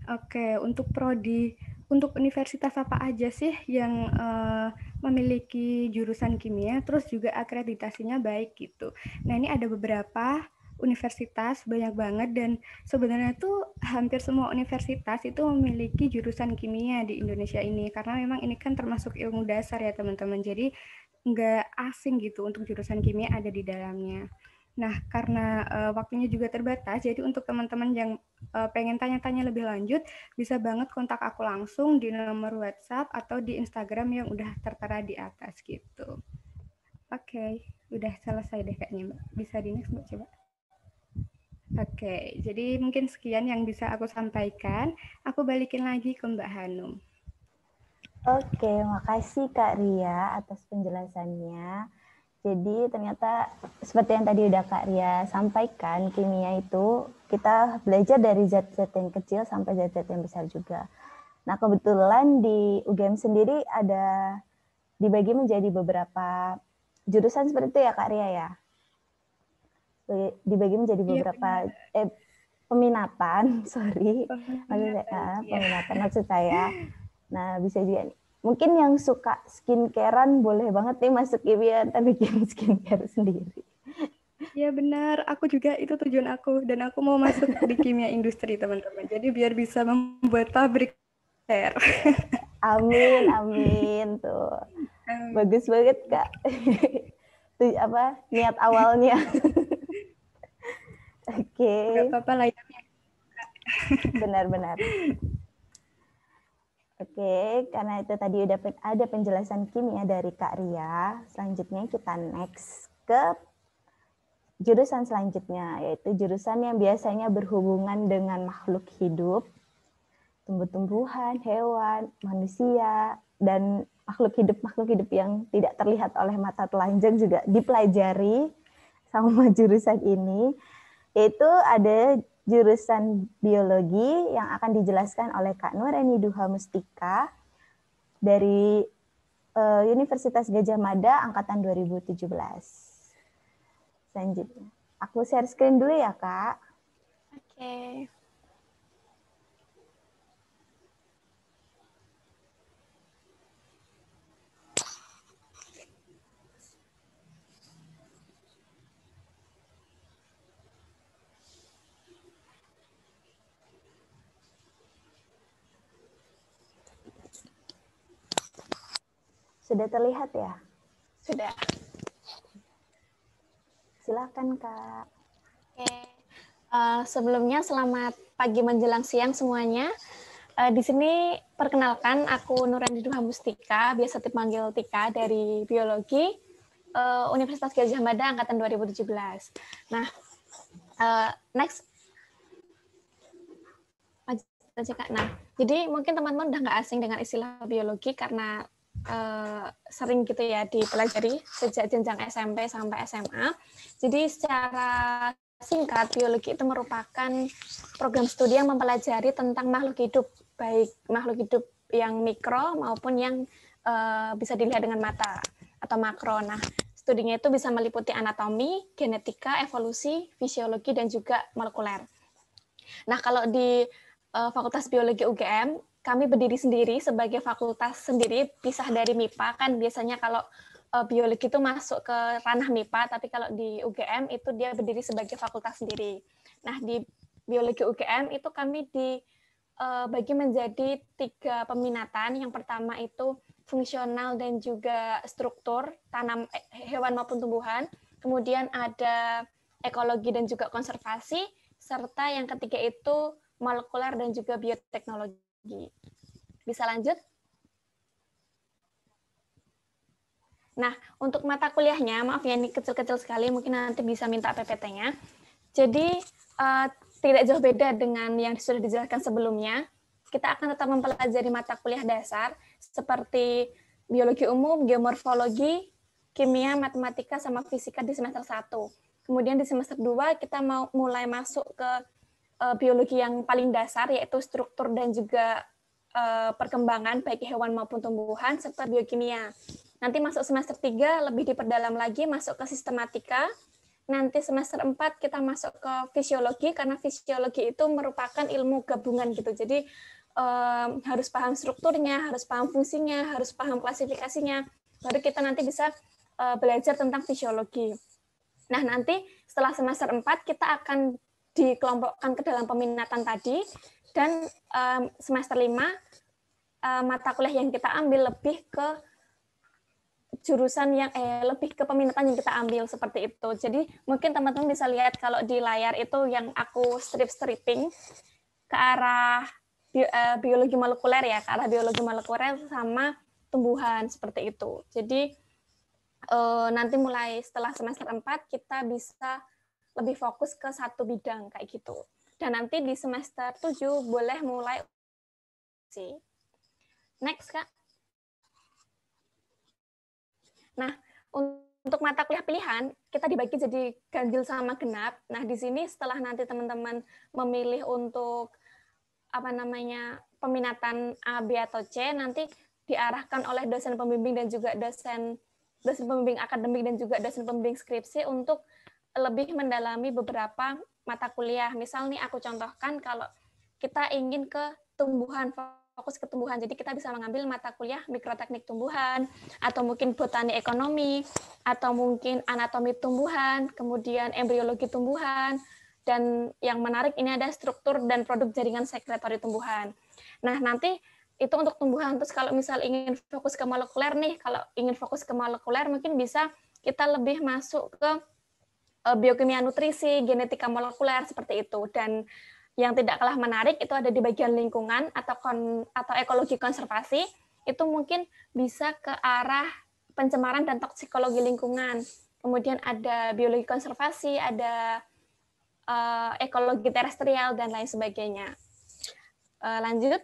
Speaker 5: Oke, untuk prodi, untuk universitas apa aja sih yang memiliki jurusan kimia, terus juga akreditasinya baik gitu. Nah, ini ada beberapa universitas, banyak banget, dan sebenarnya tuh hampir semua universitas itu memiliki jurusan kimia di Indonesia ini, karena memang ini kan termasuk ilmu dasar ya teman-teman, jadi nggak asing gitu untuk jurusan kimia ada di dalamnya. Nah, karena waktunya juga terbatas, jadi untuk teman-teman yang pengen tanya-tanya lebih lanjut, bisa banget kontak aku langsung di nomor WhatsApp atau di Instagram yang udah tertera di atas gitu. Oke, udah selesai deh kayaknya Mbak. Bisa di next Mbak coba. Oke, jadi mungkin sekian yang bisa aku sampaikan. Aku balikin lagi ke Mbak Hanum.
Speaker 1: Oke, makasih Kak Ria atas penjelasannya. Jadi ternyata seperti yang tadi udah Kak Ria sampaikan, kimia itu kita belajar dari zat-zat yang kecil sampai zat-zat yang besar juga. Nah kebetulan di UGM sendiri ada dibagi menjadi beberapa jurusan seperti itu ya Kak Ria ya? Dibagi menjadi beberapa peminatan, sorry. Peminatan maksud saya. Nah bisa juga mungkin yang suka skincarean boleh banget nih masuk kimia, tapi bikin skincare sendiri.
Speaker 5: Ya benar, aku juga itu tujuan aku, dan aku mau masuk di kimia industri teman-teman. Jadi biar bisa membuat pabrik hair.
Speaker 1: Amin, amin tuh. Bagus banget Kak. Tuh apa niat awalnya. Oke.
Speaker 5: Gak apa-apa lah ya.
Speaker 1: Benar-benar. Oke, karena itu tadi udah ada penjelasan kimia dari Kak Ria. Selanjutnya kita next ke jurusan selanjutnya, yaitu jurusan yang biasanya berhubungan dengan makhluk hidup, tumbuh-tumbuhan, hewan, manusia, dan makhluk hidup yang tidak terlihat oleh mata telanjang juga dipelajari sama jurusan ini, yaitu ada jurusan biologi yang akan dijelaskan oleh Kak Nureni Duha Mustika dari Universitas Gadjah Mada angkatan 2017. Selanjutnya, aku share screen dulu ya Kak.
Speaker 6: Oke.
Speaker 1: Sudah terlihat ya?
Speaker 6: Sudah.
Speaker 1: Silakan, Kak.
Speaker 6: Oke. Sebelumnya selamat pagi menjelang siang semuanya. Di sini perkenalkan aku Nurani Duha Mustika, biasa dipanggil Tika, dari Biologi Universitas Gadjah Mada angkatan 2017. Nah, next. Nah, jadi mungkin teman-teman udah nggak asing dengan istilah biologi karena sering gitu ya dipelajari sejak jenjang SMP sampai SMA. Jadi secara singkat, biologi itu merupakan program studi yang mempelajari tentang makhluk hidup, baik makhluk hidup yang mikro maupun yang bisa dilihat dengan mata atau makro. Nah, studinya itu bisa meliputi anatomi, genetika, evolusi, fisiologi, dan juga molekuler. Nah, kalau di Fakultas Biologi UGM, kami berdiri sendiri sebagai fakultas sendiri, pisah dari MIPA. Kan biasanya kalau biologi itu masuk ke ranah MIPA, tapi kalau di UGM itu dia berdiri sebagai fakultas sendiri. Nah, di Biologi UGM itu kami dibagi menjadi 3 peminatan. Yang pertama itu fungsional dan juga struktur, tanam hewan maupun tumbuhan. Kemudian ada ekologi dan juga konservasi, serta yang ketiga itu molekuler dan juga bioteknologi. Bisa lanjut? Nah, untuk mata kuliahnya, maaf ya ini kecil-kecil sekali, mungkin nanti bisa minta PPT-nya. Jadi, tidak jauh beda dengan yang sudah dijelaskan sebelumnya. Kita akan tetap mempelajari mata kuliah dasar, seperti biologi umum, geomorfologi, kimia, matematika, sama fisika di semester 1. Kemudian di semester 2, kita mau mulai masuk ke biologi yang paling dasar, yaitu struktur dan juga perkembangan baik hewan maupun tumbuhan, serta biokimia. Nanti masuk semester 3 lebih diperdalam lagi, masuk ke sistematika. Nanti semester 4 kita masuk ke fisiologi, karena fisiologi itu merupakan ilmu gabungan gitu. Jadi harus paham strukturnya, harus paham fungsinya, harus paham klasifikasinya. Baru kita nanti bisa belajar tentang fisiologi. Nah, nanti setelah semester 4 kita akan dikelompokkan ke dalam peminatan tadi, dan semester 5 mata kuliah yang kita ambil lebih ke jurusan yang lebih ke peminatan yang kita ambil, seperti itu. Jadi mungkin teman-teman bisa lihat kalau di layar itu yang aku stripping ke arah biologi molekuler ya, ke arah biologi molekuler sama tumbuhan, seperti itu. Jadi nanti mulai setelah semester 4 kita bisa lebih fokus ke satu bidang kayak gitu. Dan nanti di semester 7 boleh mulai sih. Next, Kak. Nah, untuk mata kuliah pilihan, kita dibagi jadi ganjil sama genap. Nah, di sini setelah nanti teman-teman memilih untuk peminatan A, B, atau C, nanti diarahkan oleh dosen pembimbing dan juga dosen pembimbing akademik dan juga dosen pembimbing skripsi untuk lebih mendalami beberapa mata kuliah. Misal nih aku contohkan kalau kita ingin ke tumbuhan, fokus ke tumbuhan, jadi kita bisa mengambil mata kuliah mikroteknik tumbuhan, atau mungkin botani ekonomi, atau mungkin anatomi tumbuhan, kemudian embriologi tumbuhan, dan yang menarik ini ada struktur dan produk jaringan sekretori tumbuhan. Nah, nanti itu untuk tumbuhan. Terus kalau misal ingin fokus ke molekuler nih, kalau ingin fokus ke molekuler mungkin bisa kita lebih masuk ke biokimia nutrisi, genetika molekuler, seperti itu. Dan yang tidak kalah menarik itu ada di bagian lingkungan atau ekologi konservasi, itu mungkin bisa ke arah pencemaran dan toksikologi lingkungan. Kemudian ada biologi konservasi, ada ekologi terestrial, dan lain sebagainya. Lanjut.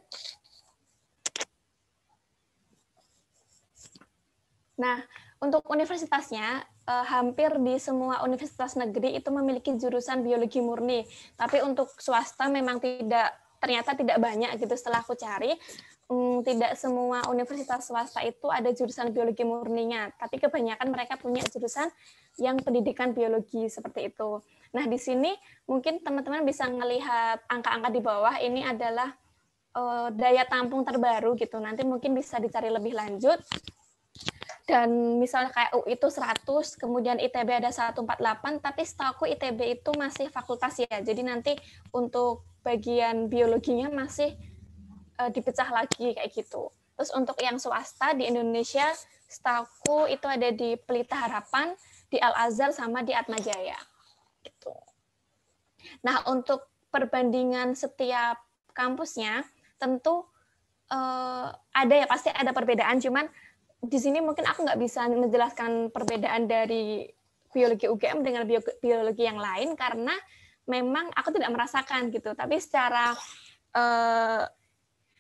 Speaker 6: Nah, untuk universitasnya, hampir di semua universitas negeri itu memiliki jurusan biologi murni. Tapi untuk swasta memang ternyata tidak banyak gitu setelah aku cari. tidak semua universitas swasta itu ada jurusan biologi murninya, tapi kebanyakan mereka punya jurusan yang pendidikan biologi seperti itu. Nah, di sini mungkin teman-teman bisa melihat angka-angka di bawah, ini adalah daya tampung terbaru gitu. Nanti mungkin bisa dicari lebih lanjut. Dan misalnya kayak UI itu 100, kemudian ITB ada 148, tapi setahu ITB itu masih fakultas ya. Jadi nanti untuk bagian biologinya masih dipecah lagi kayak gitu. Terus untuk yang swasta di Indonesia, setahu itu ada di Pelita Harapan, di Al-Azhar, sama di Atmajaya. Gitu. Nah, untuk perbandingan setiap kampusnya, tentu ada ya, pasti ada perbedaan, cuman di sini mungkin aku nggak bisa menjelaskan perbedaan dari biologi UGM dengan biologi yang lain, karena memang aku tidak merasakan gitu, tapi secara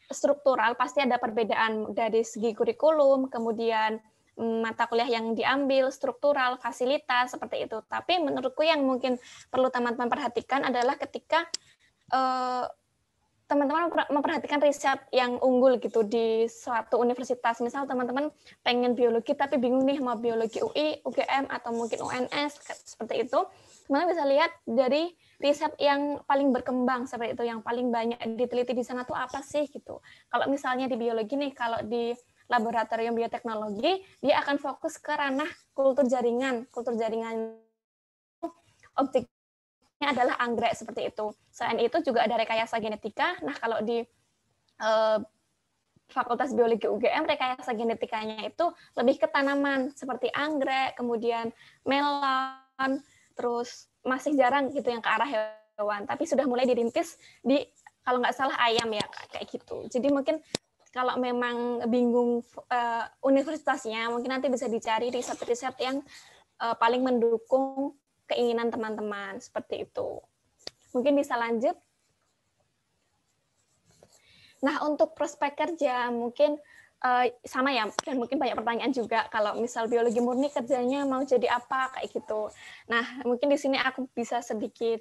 Speaker 6: struktural pasti ada perbedaan dari segi kurikulum, kemudian mata kuliah yang diambil, struktural, fasilitas, seperti itu. Tapi menurutku yang mungkin perlu teman-teman perhatikan adalah ketika teman-teman memperhatikan riset yang unggul gitu di suatu universitas. Misal teman-teman pengen biologi tapi bingung nih mau biologi UI, UGM, atau mungkin UNS, seperti itu. Teman-teman bisa lihat dari riset yang paling berkembang seperti itu, yang paling banyak diteliti di sana tuh apa sih gitu. Kalau misalnya di biologi nih, kalau di laboratorium bioteknologi, dia akan fokus ke ranah kultur jaringan. Kultur jaringan objeknya adalah anggrek seperti itu. Selain itu juga ada rekayasa genetika. Nah, kalau di Fakultas Biologi UGM, rekayasa genetikanya itu lebih ke tanaman seperti anggrek, kemudian melon, terus masih jarang gitu yang ke arah hewan, tapi sudah mulai dirintis di, kalau nggak salah, ayam ya, kayak gitu. Jadi mungkin kalau memang bingung universitasnya, mungkin nanti bisa dicari riset-riset yang paling mendukung keinginan teman-teman, seperti itu. Mungkin bisa lanjut. Nah, untuk prospek kerja mungkin sama ya, dan mungkin banyak pertanyaan juga, kalau misal biologi murni kerjanya mau jadi apa, kayak gitu. Nah, mungkin di sini aku bisa sedikit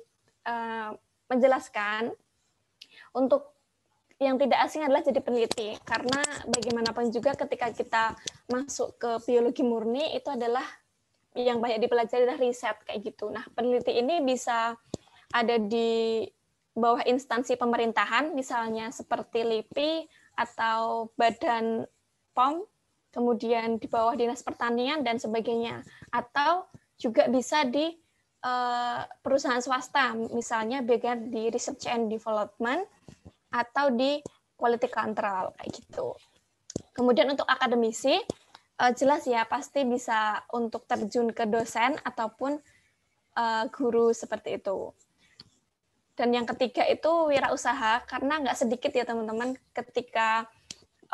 Speaker 6: menjelaskan. Untuk yang tidak asing adalah jadi peneliti, karena bagaimanapun juga ketika kita masuk ke biologi murni, itu adalah yang banyak dipelajari adalah riset, kayak gitu. Nah, peneliti ini bisa ada di bawah instansi pemerintahan, misalnya seperti LIPI, atau Badan POM, kemudian di bawah Dinas Pertanian, dan sebagainya. Atau juga bisa di perusahaan swasta, misalnya bagian di Research and Development, atau di Quality Control, kayak gitu. Kemudian untuk akademisi, jelas ya, pasti bisa untuk terjun ke dosen ataupun guru, seperti itu. Dan yang ketiga itu wirausaha, karena nggak sedikit ya teman-teman, ketika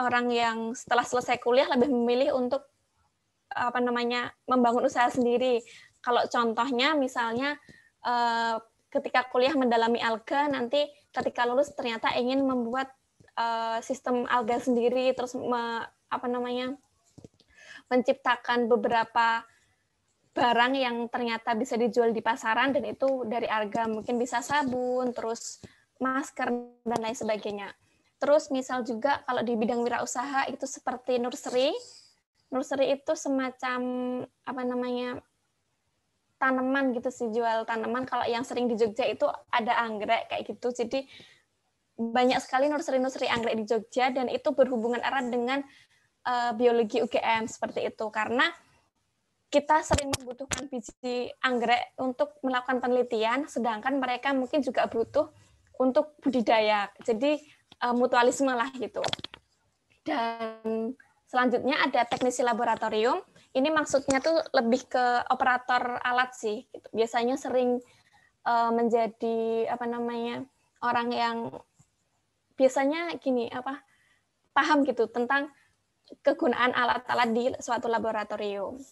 Speaker 6: orang yang setelah selesai kuliah lebih memilih untuk membangun usaha sendiri. Kalau contohnya misalnya ketika kuliah mendalami alga, nanti ketika lulus ternyata ingin membuat sistem alga sendiri, terus menciptakan beberapa barang yang ternyata bisa dijual di pasaran, dan itu dari alga, mungkin bisa sabun, terus masker, dan lain sebagainya. Terus misal juga kalau di bidang wirausaha itu seperti nursery. Nursery itu semacam tanaman gitu sih, jual tanaman. Kalau yang sering di Jogja itu ada anggrek kayak gitu. Jadi banyak sekali nursery anggrek di Jogja, dan itu berhubungan erat dengan biologi UGM seperti itu, karena kita sering membutuhkan biji anggrek untuk melakukan penelitian, sedangkan mereka mungkin juga butuh untuk budidaya. Jadi mutualisme lah gitu. Dan selanjutnya ada teknisi laboratorium. Ini maksudnya tuh lebih ke operator alat sih. Gitu. Biasanya sering menjadi orang yang biasanya paham gitu tentang kegunaan alat-alat di suatu laboratorium.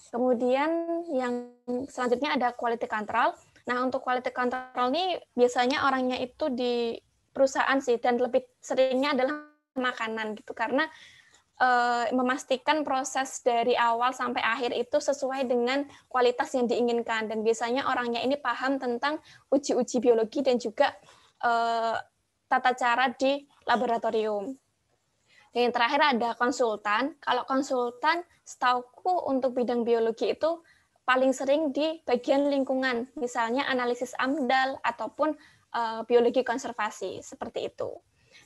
Speaker 6: Kemudian yang selanjutnya ada quality control. Nah, untuk quality control ini biasanya orangnya itu di perusahaan sih, dan lebih seringnya adalah makanan gitu, karena memastikan proses dari awal sampai akhir itu sesuai dengan kualitas yang diinginkan, dan biasanya orangnya ini paham tentang uji-uji biologi dan juga tata cara di laboratorium. Dan yang terakhir ada konsultan. Kalau konsultan, setauku untuk bidang biologi itu paling sering di bagian lingkungan, misalnya analisis AMDAL ataupun biologi konservasi, seperti itu.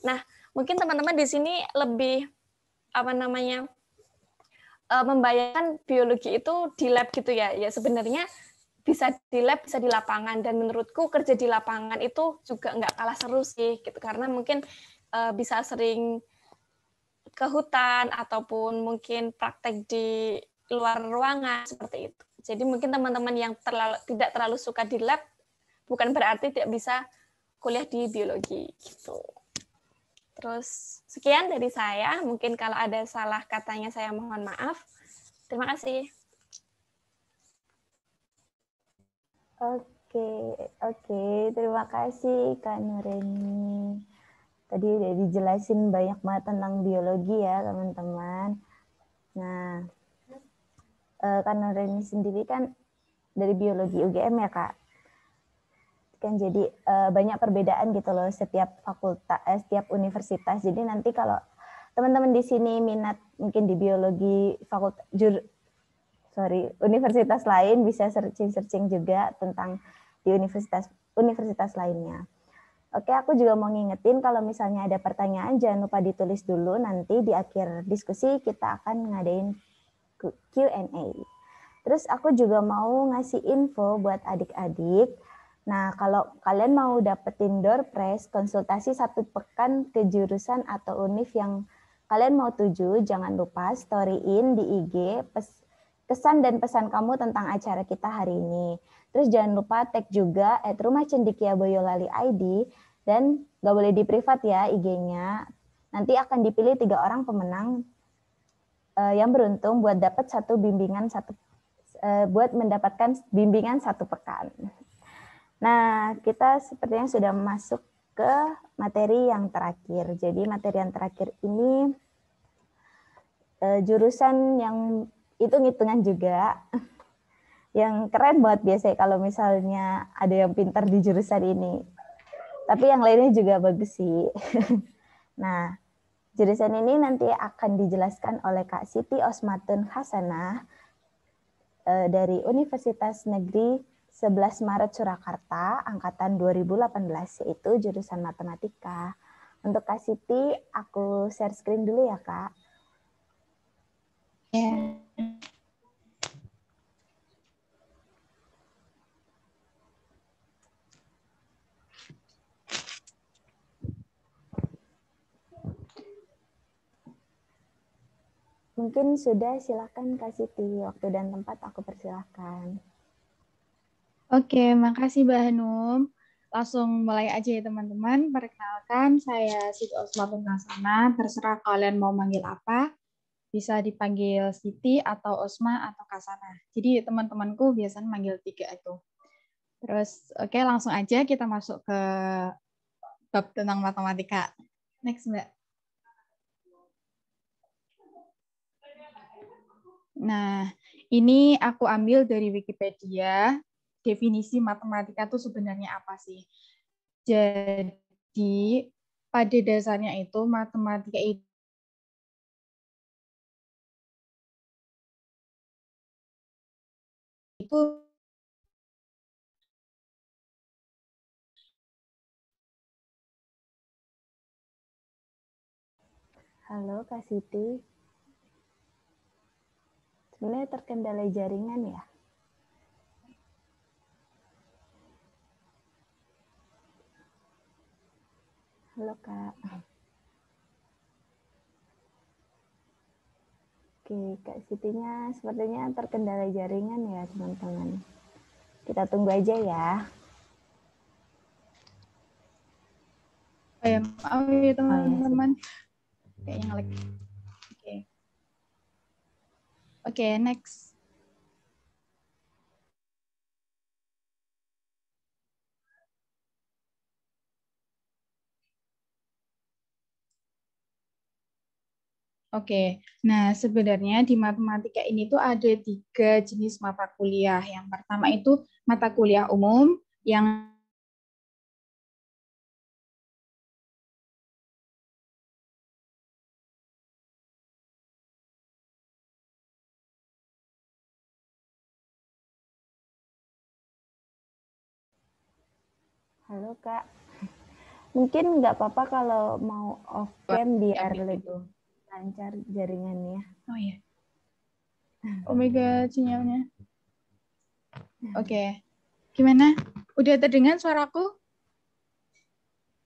Speaker 6: Nah, mungkin teman-teman di sini lebih membayangkan biologi itu di lab gitu ya. Ya sebenarnya bisa di lab, bisa di lapangan, dan menurutku kerja di lapangan itu juga nggak kalah seru sih, gitu. Karena mungkin bisa sering ke hutan ataupun mungkin praktek di luar ruangan seperti itu. Jadi mungkin teman-teman yang tidak terlalu suka di lab bukan berarti tidak bisa kuliah di biologi gitu. Terus sekian dari saya. Mungkin kalau ada salah katanya saya mohon maaf. Terima kasih.
Speaker 1: Oke. Terima kasih Kak Nureni. Tadi udah dijelasin banyak banget tentang biologi ya teman-teman. Nah, Kak Nureni sendiri kan dari biologi UGM ya Kak. Kan jadi banyak perbedaan gitu loh setiap fakultas, setiap universitas. Jadi nanti kalau teman-teman di sini minat mungkin di biologi universitas lain bisa searching juga tentang di universitas lainnya. Oke, aku juga mau ngingetin kalau misalnya ada pertanyaan jangan lupa ditulis dulu, nanti di akhir diskusi kita akan ngadain Q&A. Terus aku juga mau ngasih info buat adik-adik. Nah, kalau kalian mau dapetin door prize, konsultasi 1 pekan ke jurusan atau univ yang kalian mau tuju, jangan lupa storyin di IG kesan dan pesan kamu tentang acara kita hari ini. Terus jangan lupa tag juga @rumahcendekia_boyolali_id dan nggak boleh di privat ya IG-nya. Nanti akan dipilih 3 orang pemenang yang beruntung buat mendapatkan bimbingan 1 pekan. Nah, kita sepertinya sudah masuk ke materi yang terakhir. Jadi materi yang terakhir ini jurusan yang hitung-hitungan juga, yang keren banget biasanya kalau misalnya ada yang pintar di jurusan ini. Tapi yang lainnya juga bagus sih. Nah, jurusan ini nanti akan dijelaskan oleh Kak Siti Osmatun Hasanah dari Universitas Negeri 11 Maret Surakarta, angkatan 2018, yaitu jurusan matematika. Untuk Kak Siti, aku share screen dulu ya, Kak.
Speaker 4: Ya.
Speaker 1: Mungkin sudah, silakan Kak Siti. Waktu dan tempat aku persilahkan.
Speaker 4: Oke, makasih Mbak Hanum. Langsung mulai aja ya teman-teman. Perkenalkan, saya Siti Osmatun Hasanah. Terserah kalian mau manggil apa. Bisa dipanggil Siti atau Osma atau Kasana. Jadi teman-temanku biasanya manggil 3 itu. Terus oke, langsung aja kita masuk ke bab tentang matematika. Next, Mbak. Nah, ini aku ambil dari Wikipedia. Definisi matematika itu sebenarnya apa sih? Jadi, pada dasarnya itu matematika itu
Speaker 1: Halo Kak Siti. Sebenarnya terkendala jaringan ya? Halo Kak. Oke, Kak Sitinya sepertinya terkendala jaringan ya teman-teman. Kita tunggu aja ya.
Speaker 4: Oh ya, maaf ya teman-teman. Kayaknya nge-lag. Oke, next. Oke, nah sebenarnya di matematika ini tuh ada 3 jenis mata kuliah. Yang pertama itu mata kuliah umum, yang
Speaker 1: Halo Kak. Mungkin nggak apa-apa kalau mau off cam biar lebih lancar jaringannya.
Speaker 4: Oh iya. Oh my god, sinyalnya. Oke. Gimana? Udah terdengar suaraku?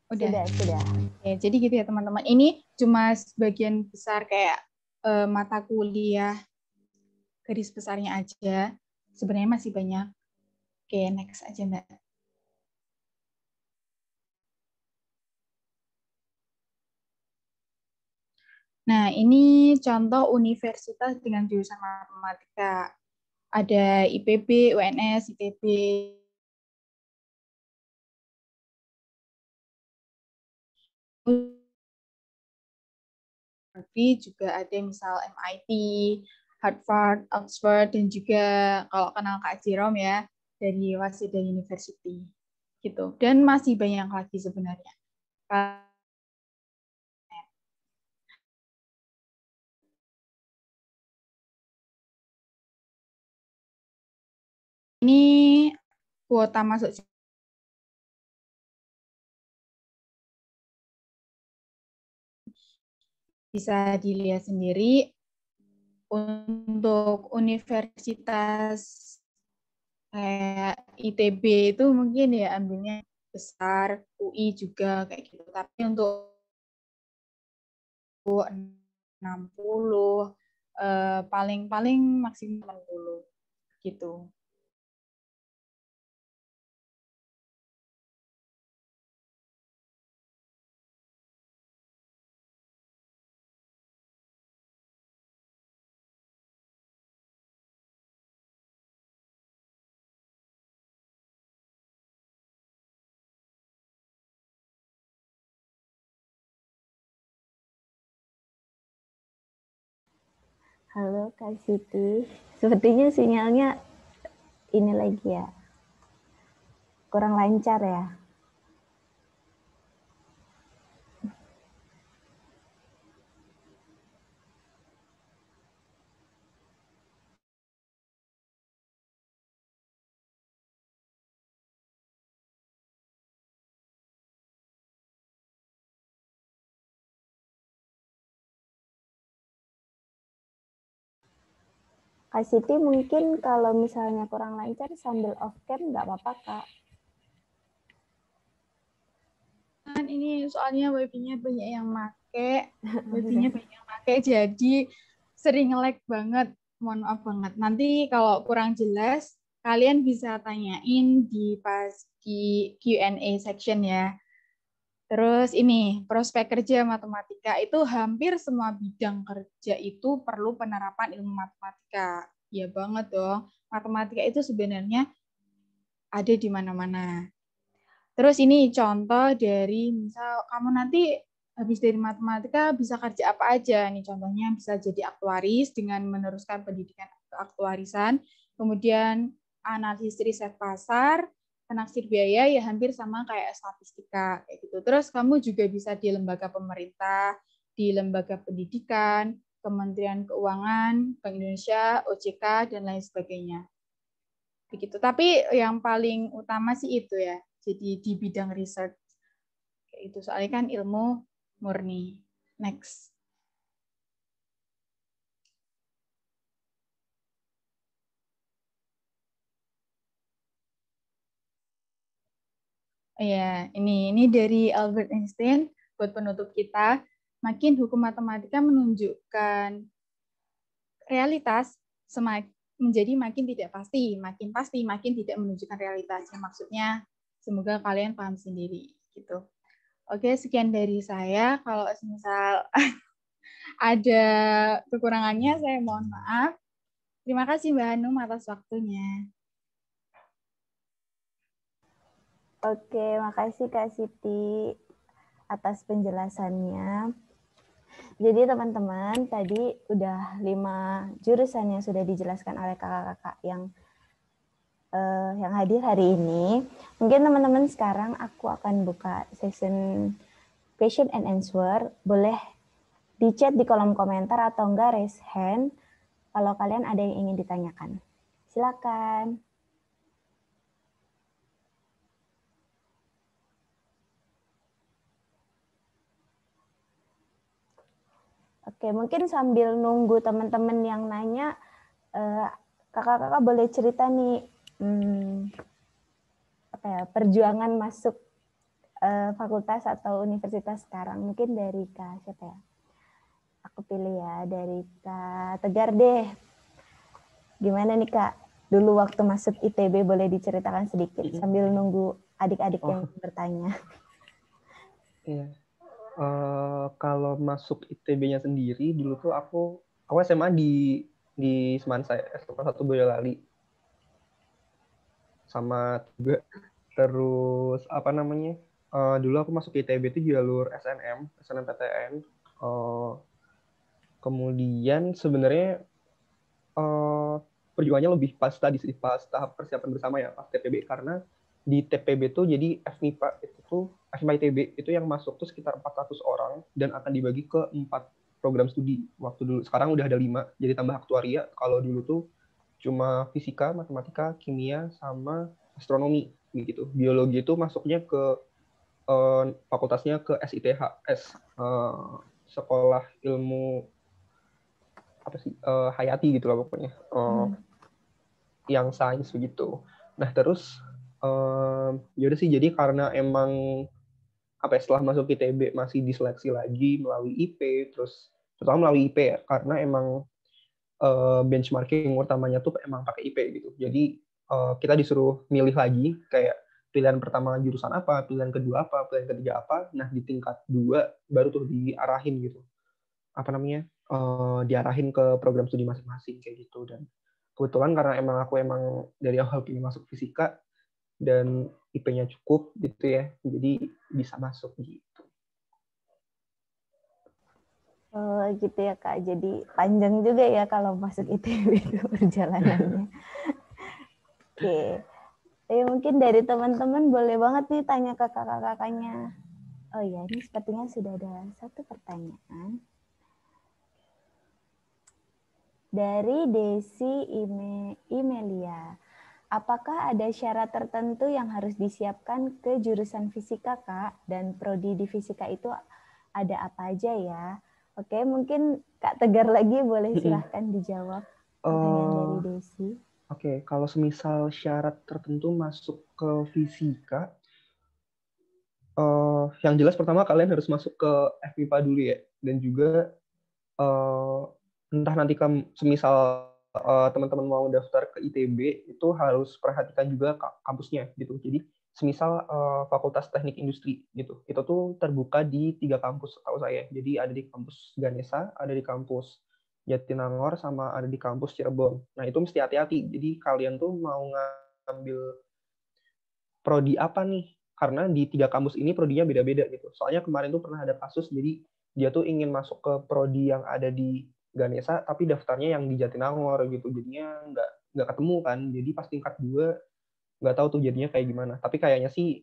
Speaker 4: Udah.
Speaker 1: Sudah.
Speaker 4: Oke, jadi gitu ya teman-teman. Ini cuma sebagian besar kayak mata kuliah garis besarnya aja. Sebenarnya masih banyak. Oke, next aja Mbak. Nah, ini contoh universitas dengan jurusan matematika. Ada IPB, UNS, ITB. Juga ada misal MIT, Harvard, Oxford, dan juga kalau kenal Kak Jerome ya, dari Waseda University. Gitu. Dan masih banyak lagi sebenarnya. Ini kuota masuk bisa dilihat sendiri. Untuk universitas kayak ITB itu mungkin ya ambilnya besar, UI juga kayak gitu. Tapi untuk 60 paling-paling maksimal 60 gitu.
Speaker 1: Halo Kak Siti. Sepertinya sinyalnya ini lagi ya. Kurang lancar ya. Kak Siti mungkin kalau misalnya kurang lancar sambil off cam nggak apa-apa Kak.
Speaker 4: Ini soalnya wifi-nya banyak yang make, jadi sering lag banget. Mohon maaf banget. Nanti kalau kurang jelas, kalian bisa tanyain pas di Q&A section ya. Terus ini, prospek kerja matematika itu hampir semua bidang kerja itu perlu penerapan ilmu matematika. Ya banget dong. Matematika itu sebenarnya ada di mana-mana. Terus ini contoh dari misal kamu nanti habis dari matematika bisa kerja apa aja. Nih contohnya bisa jadi aktuaris dengan meneruskan pendidikan keaktuarisan, kemudian analisis riset pasar, penaksir biaya ya hampir sama kayak statistika kayak gitu. Terus kamu juga bisa di lembaga pemerintah, di lembaga pendidikan, Kementerian Keuangan, Bank Indonesia, OJK dan lain sebagainya. Begitu. Tapi yang paling utama sih itu ya. Jadi di bidang research kayak itu soalnya kan ilmu murni. Next. Ya, ini dari Albert Einstein buat penutup kita. Makin hukum matematika menunjukkan realitas menjadi makin tidak pasti, makin tidak menunjukkan realitas. Maksudnya semoga kalian paham sendiri gitu. Oke, sekian dari saya. Kalau misal ada kekurangannya, saya mohon maaf. Terima kasih Mbak Hanum atas waktunya.
Speaker 1: Oke, makasih Kak Siti atas penjelasannya. Jadi teman-teman, tadi udah 5 jurusan yang sudah dijelaskan oleh kakak-kakak yang hadir hari ini. Mungkin teman-teman sekarang aku akan buka session question and answer. Boleh di chat di kolom komentar atau enggak raise hand kalau kalian ada yang ingin ditanyakan. Silakan. Oke, mungkin sambil nunggu teman-teman yang nanya, kakak-kakak boleh cerita nih perjuangan masuk fakultas atau universitas sekarang. Mungkin dari Kak siapa ya? Aku pilih ya, dari Kak Tegar deh. Gimana nih Kak? Dulu waktu masuk ITB boleh diceritakan sedikit sambil nunggu adik-adik yang bertanya.
Speaker 2: Iya. Kalau masuk ITB-nya sendiri, dulu tuh aku SMA di Semansa, SMA 1 Boyolali. Sama juga terus apa namanya? Dulu aku masuk ITB itu jalur SNMPTN. Kemudian sebenarnya perjuangannya lebih pas tadi sih, pas tahap persiapan bersama ya, pas TPB, karena di TPB tuh jadi FMIPA itu tuh FMIPA ITB itu yang masuk tuh sekitar 400 orang dan akan dibagi ke 4 program studi. Waktu dulu, sekarang udah ada 5, jadi tambah aktuaria. Kalau dulu tuh cuma fisika, matematika, kimia, sama astronomi gitu. Biologi itu masuknya ke fakultasnya ke SITHS, Sekolah Ilmu apa sih, hayati gitu lah pokoknya, yang sains begitu. Nah terus yaudah sih, jadi karena emang apa ya, setelah masuk ITB masih diseleksi lagi melalui IP, terus terutama melalui IP ya, karena emang benchmarking utamanya tuh emang pakai IP gitu. Jadi kita disuruh milih lagi, kayak pilihan pertama jurusan apa, pilihan kedua apa, pilihan ketiga apa. Nah di tingkat 2 baru tuh diarahin gitu, apa namanya, diarahin ke program studi masing-masing kayak gitu. Dan kebetulan karena aku emang dari awal pilih masuk fisika dan IP-nya cukup gitu ya, jadi bisa masuk gitu.
Speaker 1: Oh gitu ya Kak, jadi panjang juga ya kalau masuk ITB itu perjalanannya. Oke, mungkin dari teman-teman boleh banget nih tanya ke kakak-kakaknya. Oh iya, ini sepertinya sudah ada satu pertanyaan. Dari Desi Imelia. Apakah ada syarat tertentu yang harus disiapkan ke jurusan fisika, Kak? Dan prodi di fisika itu ada apa aja ya? Oke, mungkin Kak Tegar lagi boleh silahkan dijawab pertanyaan dari Desi.
Speaker 2: Oke, kalau semisal syarat tertentu masuk ke fisika, yang jelas pertama kalian harus masuk ke FMIPA dulu ya, dan juga entah nanti semisal teman-teman mau daftar ke ITB, itu harus perhatikan juga kampusnya gitu. Jadi semisal Fakultas Teknik Industri gitu, itu tuh terbuka di 3 kampus setahu saya. Jadi ada di kampus Ganesha, ada di kampus Jatinangor, sama ada di kampus Cirebon. Nah itu mesti hati-hati. Jadi kalian tuh mau ngambil prodi apa nih? Karena di 3 kampus ini prodinya beda-beda gitu. Soalnya kemarin tuh pernah ada kasus, jadi dia tuh ingin masuk ke prodi yang ada di Ganesha, tapi daftarnya yang di Jatinangor gitu. Jadinya nggak ketemu kan. Jadi pas tingkat 2 nggak tahu tuh jadinya kayak gimana. Tapi kayaknya sih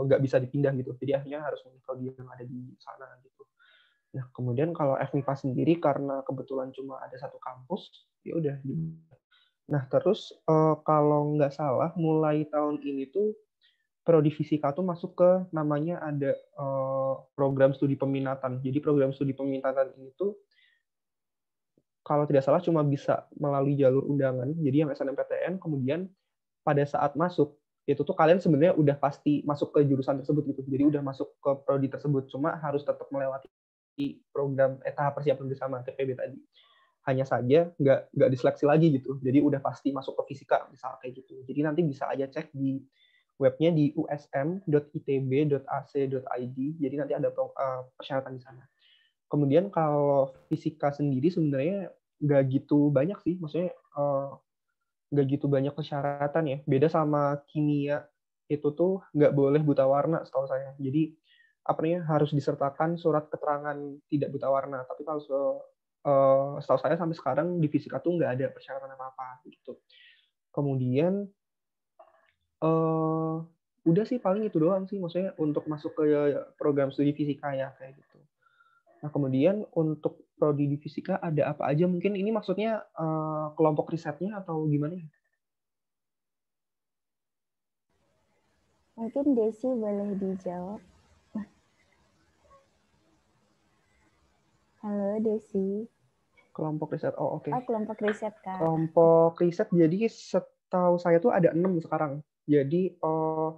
Speaker 2: nggak bisa dipindah gitu. Jadi akhirnya harus memilih prodi yang ada di sana gitu. Nah kemudian kalau FMIPA sendiri karena kebetulan cuma ada 1 kampus, ya udah. Nah terus kalau nggak salah mulai tahun ini tuh prodi fisika tuh masuk ke namanya ada program studi peminatan. Jadi program studi peminatan ini tuh kalau tidak salah cuma bisa melalui jalur undangan. Jadi yang SNMPTN, kemudian pada saat masuk itu tuh kalian sebenarnya udah pasti masuk ke jurusan tersebut gitu. Jadi udah masuk ke prodi tersebut, cuma harus tetap melewati program tahap persiapan bersama TPB tadi. Hanya saja nggak diseleksi lagi gitu. Jadi udah pasti masuk ke fisika misalnya kayak gitu. Jadi nanti bisa aja cek di webnya di usm.itb.ac.id. Jadi nanti ada persyaratan di sana. Kemudian kalau fisika sendiri sebenarnya nggak gitu banyak sih, maksudnya nggak gitu banyak persyaratan ya. Beda sama kimia, itu tuh nggak boleh buta warna setahu saya. Jadi apa namanya, harus disertakan surat keterangan tidak buta warna. Tapi kalau setahu saya sampai sekarang di fisika tuh nggak ada persyaratan apa-apa gitu. Kemudian udah sih paling itu doang sih, maksudnya untuk masuk ke program studi fisika ya kayak gitu. Nah kemudian untuk prodi di fisika ada apa aja, mungkin ini maksudnya kelompok risetnya atau gimana ya?
Speaker 1: Mungkin Desi boleh dijawab. Halo Halo Desi.
Speaker 2: Kelompok riset. Oh, oke.
Speaker 1: Oh, kelompok riset, Kak.
Speaker 2: Kelompok riset, jadi setahu saya tuh ada 6 sekarang. Jadi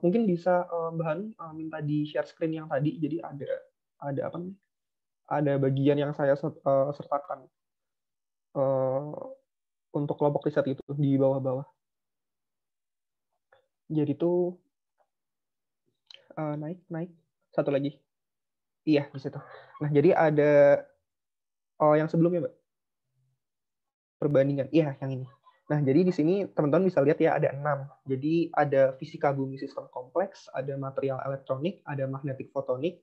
Speaker 2: mungkin bisa Mbak Hanum minta di share screen yang tadi. Jadi ada apa nih? Ada bagian yang saya sertakan untuk kelompok riset itu di bawah-bawah. Jadi tuh naik. Satu lagi. Iya, di situ. Nah, jadi ada yang sebelumnya, Mbak. Perbandingan. Iya, yang ini. Nah, jadi di sini teman-teman bisa lihat ya ada 6. Jadi ada fisika bumi sistem kompleks, ada material elektronik, ada magnetik fotonik,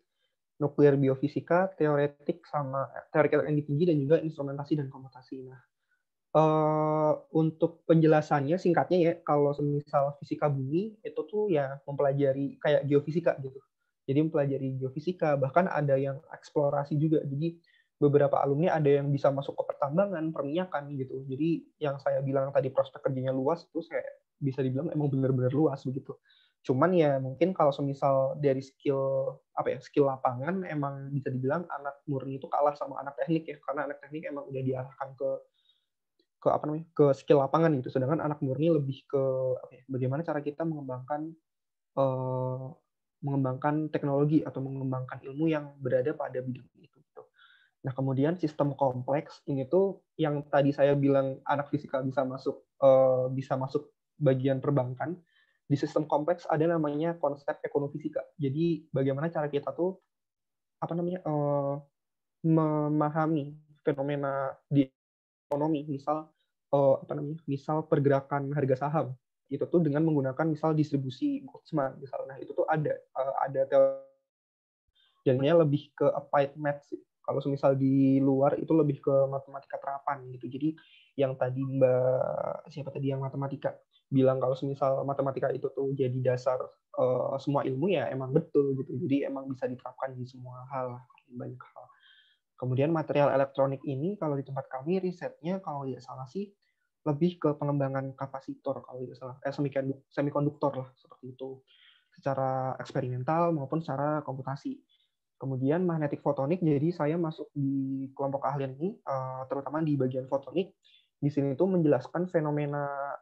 Speaker 2: nuklir biofisika, teoretik sama teori energi tinggi, dan juga instrumentasi dan komutasi. Nah, untuk penjelasannya singkatnya ya, kalau misal fisika bumi itu tuh ya mempelajari kayak geofisika gitu. Jadi mempelajari geofisika, bahkan ada yang eksplorasi juga. Jadi beberapa alumni ada yang bisa masuk ke pertambangan, perminyakan gitu. Jadi yang saya bilang tadi prospek kerjanya luas itu saya bisa dibilang emang benar-benar luas begitu. Cuman ya mungkin kalau semisal dari skill lapangan emang bisa dibilang anak murni itu kalah sama anak teknik ya, karena anak teknik emang udah diarahkan ke skill lapangan gitu. Sedangkan anak murni lebih ke bagaimana cara kita mengembangkan teknologi atau mengembangkan ilmu yang berada pada bidang itu. Nah, kemudian sistem kompleks ini tuh yang tadi saya bilang anak fisika bisa masuk bagian perbankan. Di sistem kompleks ada namanya konsep ekonomifisika. Jadi bagaimana cara kita tuh memahami fenomena di ekonomi, misal pergerakan harga saham itu tuh dengan menggunakan misal distribusi Boltzmann misalnya. Nah, itu tuh ada teori dan lebih ke applied maths. Kalau misal di luar itu lebih ke matematika terapan gitu. Jadi yang tadi yang matematika bilang kalau misal matematika itu tuh jadi dasar semua ilmu ya emang betul gitu. Jadi emang bisa diterapkan di semua hal, banyak hal. Kemudian material elektronik ini kalau di tempat kami risetnya kalau tidak salah sih lebih ke pengembangan kapasitor kalau tidak salah, semikonduktor lah seperti itu, secara eksperimental maupun secara komputasi. Kemudian magnetik fotonik, jadi saya masuk di kelompok keahlian ini, terutama di bagian fotonik. Di sini tuh menjelaskan fenomena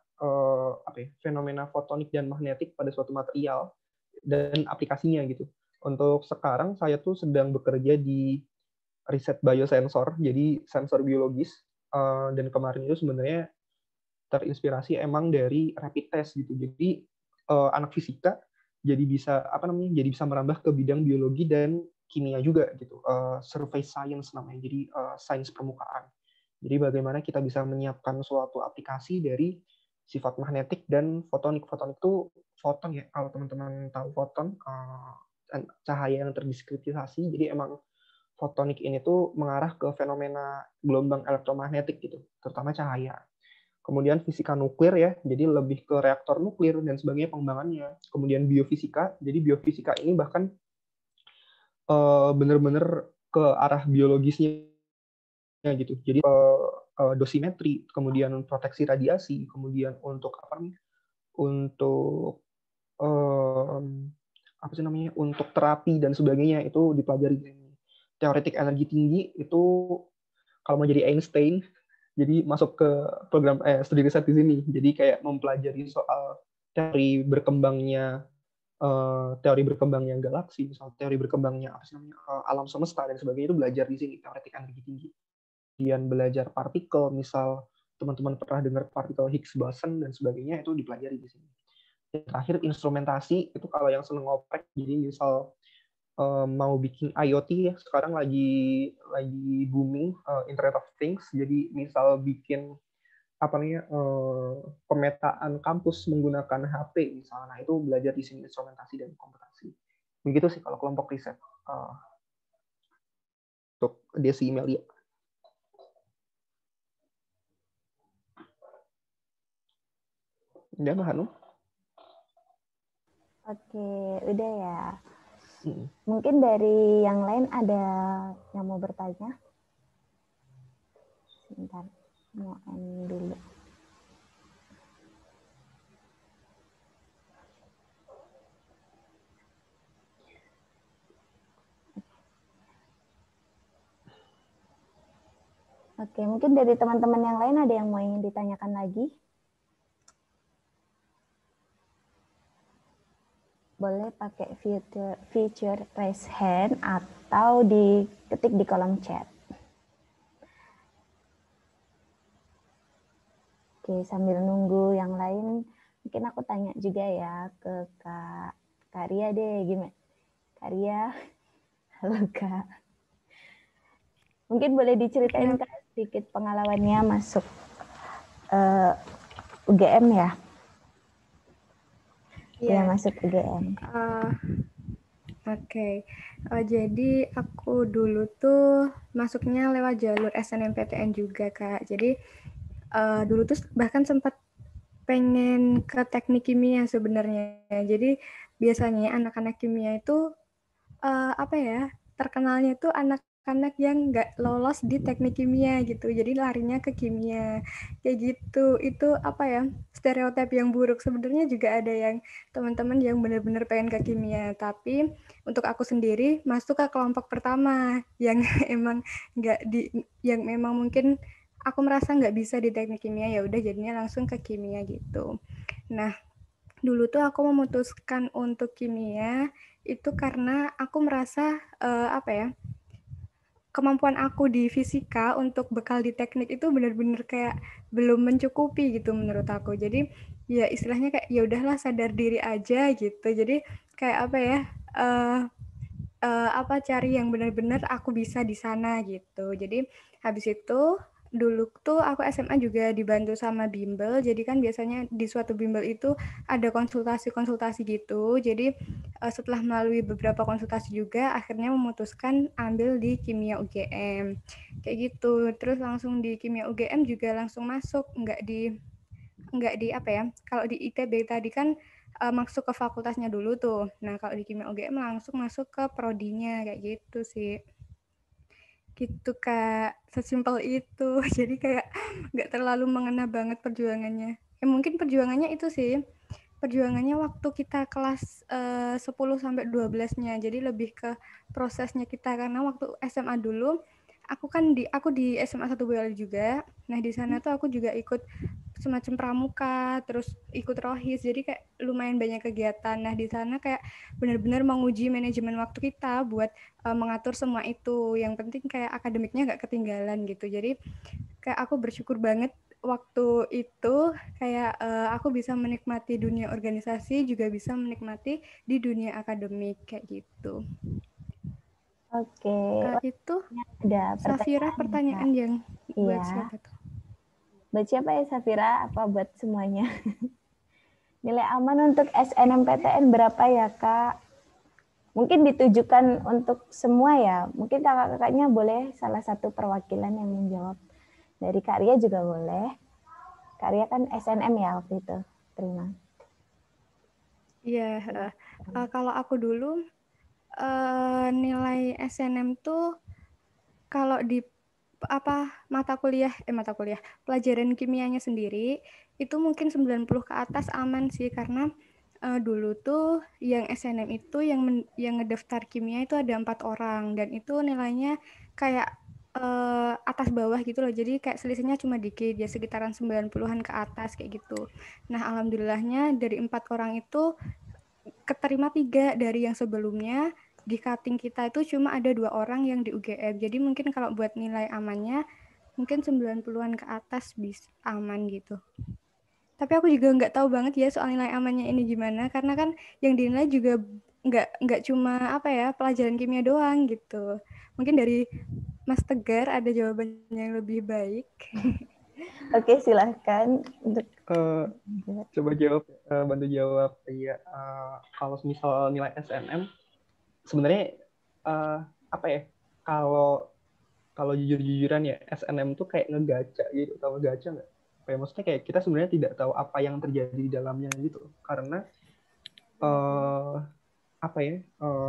Speaker 2: fotonik dan magnetik pada suatu material dan aplikasinya gitu. Untuk sekarang saya tuh sedang bekerja di riset biosensor, jadi sensor biologis, dan kemarin itu sebenarnya terinspirasi emang dari rapid test gitu. Jadi anak fisika jadi bisa merambah ke bidang biologi dan kimia juga gitu, surface science namanya, jadi sains permukaan. Jadi bagaimana kita bisa menyiapkan suatu aplikasi dari sifat magnetik dan fotonik. Fotonik itu foton ya, kalau teman-teman tahu foton, cahaya yang terdiskretisasi. Jadi emang fotonik ini tuh mengarah ke fenomena gelombang elektromagnetik gitu, terutama cahaya. Kemudian fisika nuklir ya, jadi lebih ke reaktor nuklir dan sebagainya pengembangannya. Kemudian biofisika, jadi biofisika ini bahkan benar-benar ke arah biologisnya gitu. Jadi dosimetri, kemudian proteksi radiasi, kemudian untuk untuk terapi dan sebagainya itu dipelajari. Teoretik energi tinggi itu kalau mau jadi Einstein, jadi masuk ke program studi riset di sini. Jadi kayak mempelajari soal teori berkembangnya galaksi, misal teori berkembangnya alam semesta dan sebagainya itu belajar di sini, teoretik energi tinggi. Kemudian belajar partikel, misal teman-teman pernah dengar partikel Higgs boson dan sebagainya itu dipelajari di sini. Dan terakhir instrumentasi itu kalau yang seneng ngoprek, jadi misal mau bikin IoT ya, sekarang lagi booming Internet of Things. Jadi misal bikin pemetaan kampus menggunakan HP misalnya, itu belajar di sini instrumentasi dan komputasi. Begitu sih kalau kelompok riset untuk Desi Melia. Udah, Mbak Hanum?
Speaker 1: Oke, udah ya. Mungkin dari yang lain ada yang mau bertanya? Sebentar, mau end dulu. Oke, mungkin dari teman-teman yang lain ada yang mau ingin ditanyakan lagi? Boleh pakai feature raise hand atau diketik di kolom chat. Oke, sambil nunggu yang lain, mungkin aku tanya juga ya ke Kak Ria deh, gimana? Kak Ria, halo Kak. Mungkin boleh diceritain Kak sedikit pengalamannya masuk UGM ya? Iya, masuk UGM.
Speaker 5: Oke. Jadi aku dulu tuh masuknya lewat jalur SNMPTN juga, Kak. Jadi dulu tuh bahkan sempat pengen ke teknik kimia sebenarnya. Jadi biasanya anak-anak kimia itu terkenalnya tuh anak-anak yang nggak lolos di teknik kimia gitu. Jadi larinya ke kimia kayak gitu. Itu stereotip yang buruk. Sebenarnya juga ada yang teman-teman yang benar-benar pengen ke kimia. Tapi untuk aku sendiri masuk ke kelompok pertama yang yang memang mungkin aku merasa nggak bisa di teknik kimia, ya udah jadinya langsung ke kimia gitu. Nah, dulu tuh aku memutuskan untuk kimia itu karena aku merasa kemampuan aku di fisika untuk bekal di teknik itu benar-benar kayak belum mencukupi gitu menurut aku. Jadi ya istilahnya kayak ya udahlah sadar diri aja gitu. Jadi kayak cari yang benar-benar aku bisa di sana gitu. Jadi habis itu dulu tuh aku SMA juga dibantu sama bimbel. Jadi kan biasanya di suatu bimbel itu ada konsultasi-konsultasi gitu. Jadi setelah melalui beberapa konsultasi juga akhirnya memutuskan ambil di kimia UGM. Kayak gitu. Terus langsung di kimia UGM juga langsung masuk, nggak di kalau di ITB tadi kan masuk ke fakultasnya dulu tuh. Nah, kalau di kimia UGM langsung masuk ke prodinya kayak gitu sih. Gitu Kak, sesimpel itu. Jadi kayak nggak terlalu mengena banget perjuangannya. Mungkin perjuangannya itu sih, perjuangannya waktu kita kelas 10 sampai 12-nya. Jadi lebih ke prosesnya kita, karena waktu SMA dulu aku di SMA 1 Boyolali juga. Nah, di sana tuh aku juga ikut semacam pramuka, terus ikut rohis, jadi kayak lumayan banyak kegiatan. Nah, di sana kayak benar-benar menguji manajemen waktu kita buat mengatur semua itu. Yang penting kayak akademiknya nggak ketinggalan gitu. Jadi kayak aku bersyukur banget waktu itu kayak aku bisa menikmati dunia organisasi, juga bisa menikmati di dunia akademik kayak gitu.
Speaker 1: Oke.
Speaker 5: Itu
Speaker 1: ada
Speaker 5: Safira pertanyaan yang buat siapa tuh?
Speaker 1: Buat siapa ya Safira? Apa buat semuanya? Nilai aman untuk SNMPTN berapa ya Kak? Mungkin ditujukan untuk semua ya. Mungkin kakak-kakaknya boleh salah satu perwakilan yang menjawab. Dari Kak Ria juga boleh. Kak Ria kan SNM ya waktu itu. Terima.
Speaker 5: Iya. Kalau aku dulu nilai SNM tuh kalau di mata kuliah pelajaran kimianya sendiri itu mungkin 90 ke atas aman sih, karena dulu tuh yang SNM itu yang ngedaftar kimia itu ada 4 orang, dan itu nilainya kayak atas bawah gitu loh, jadi kayak selisihnya cuma dikit ya, sekitaran 90-an ke atas kayak gitu. Nah, alhamdulillahnya dari 4 orang itu keterima 3 dari yang sebelumnya. Di cutting kita itu cuma ada 2 orang yang di UGM. Jadi mungkin kalau buat nilai amannya mungkin 90-an ke atas bisa aman gitu. Tapi aku juga nggak tahu banget ya soal nilai amannya ini gimana, karena kan yang dinilai juga nggak cuma pelajaran kimia doang gitu. Mungkin dari Mas Tegar ada jawabannya yang lebih baik.
Speaker 1: Oke, silahkan untuk
Speaker 2: coba jawab, bantu jawab. Iya, kalau misal nilai SNM sebenarnya kalau jujur-jujuran ya, SNM tuh kayak ngegaca gitu. Tahu ngegaca nggak? Kayak maksudnya kayak kita sebenarnya tidak tahu apa yang terjadi di dalamnya gitu, karena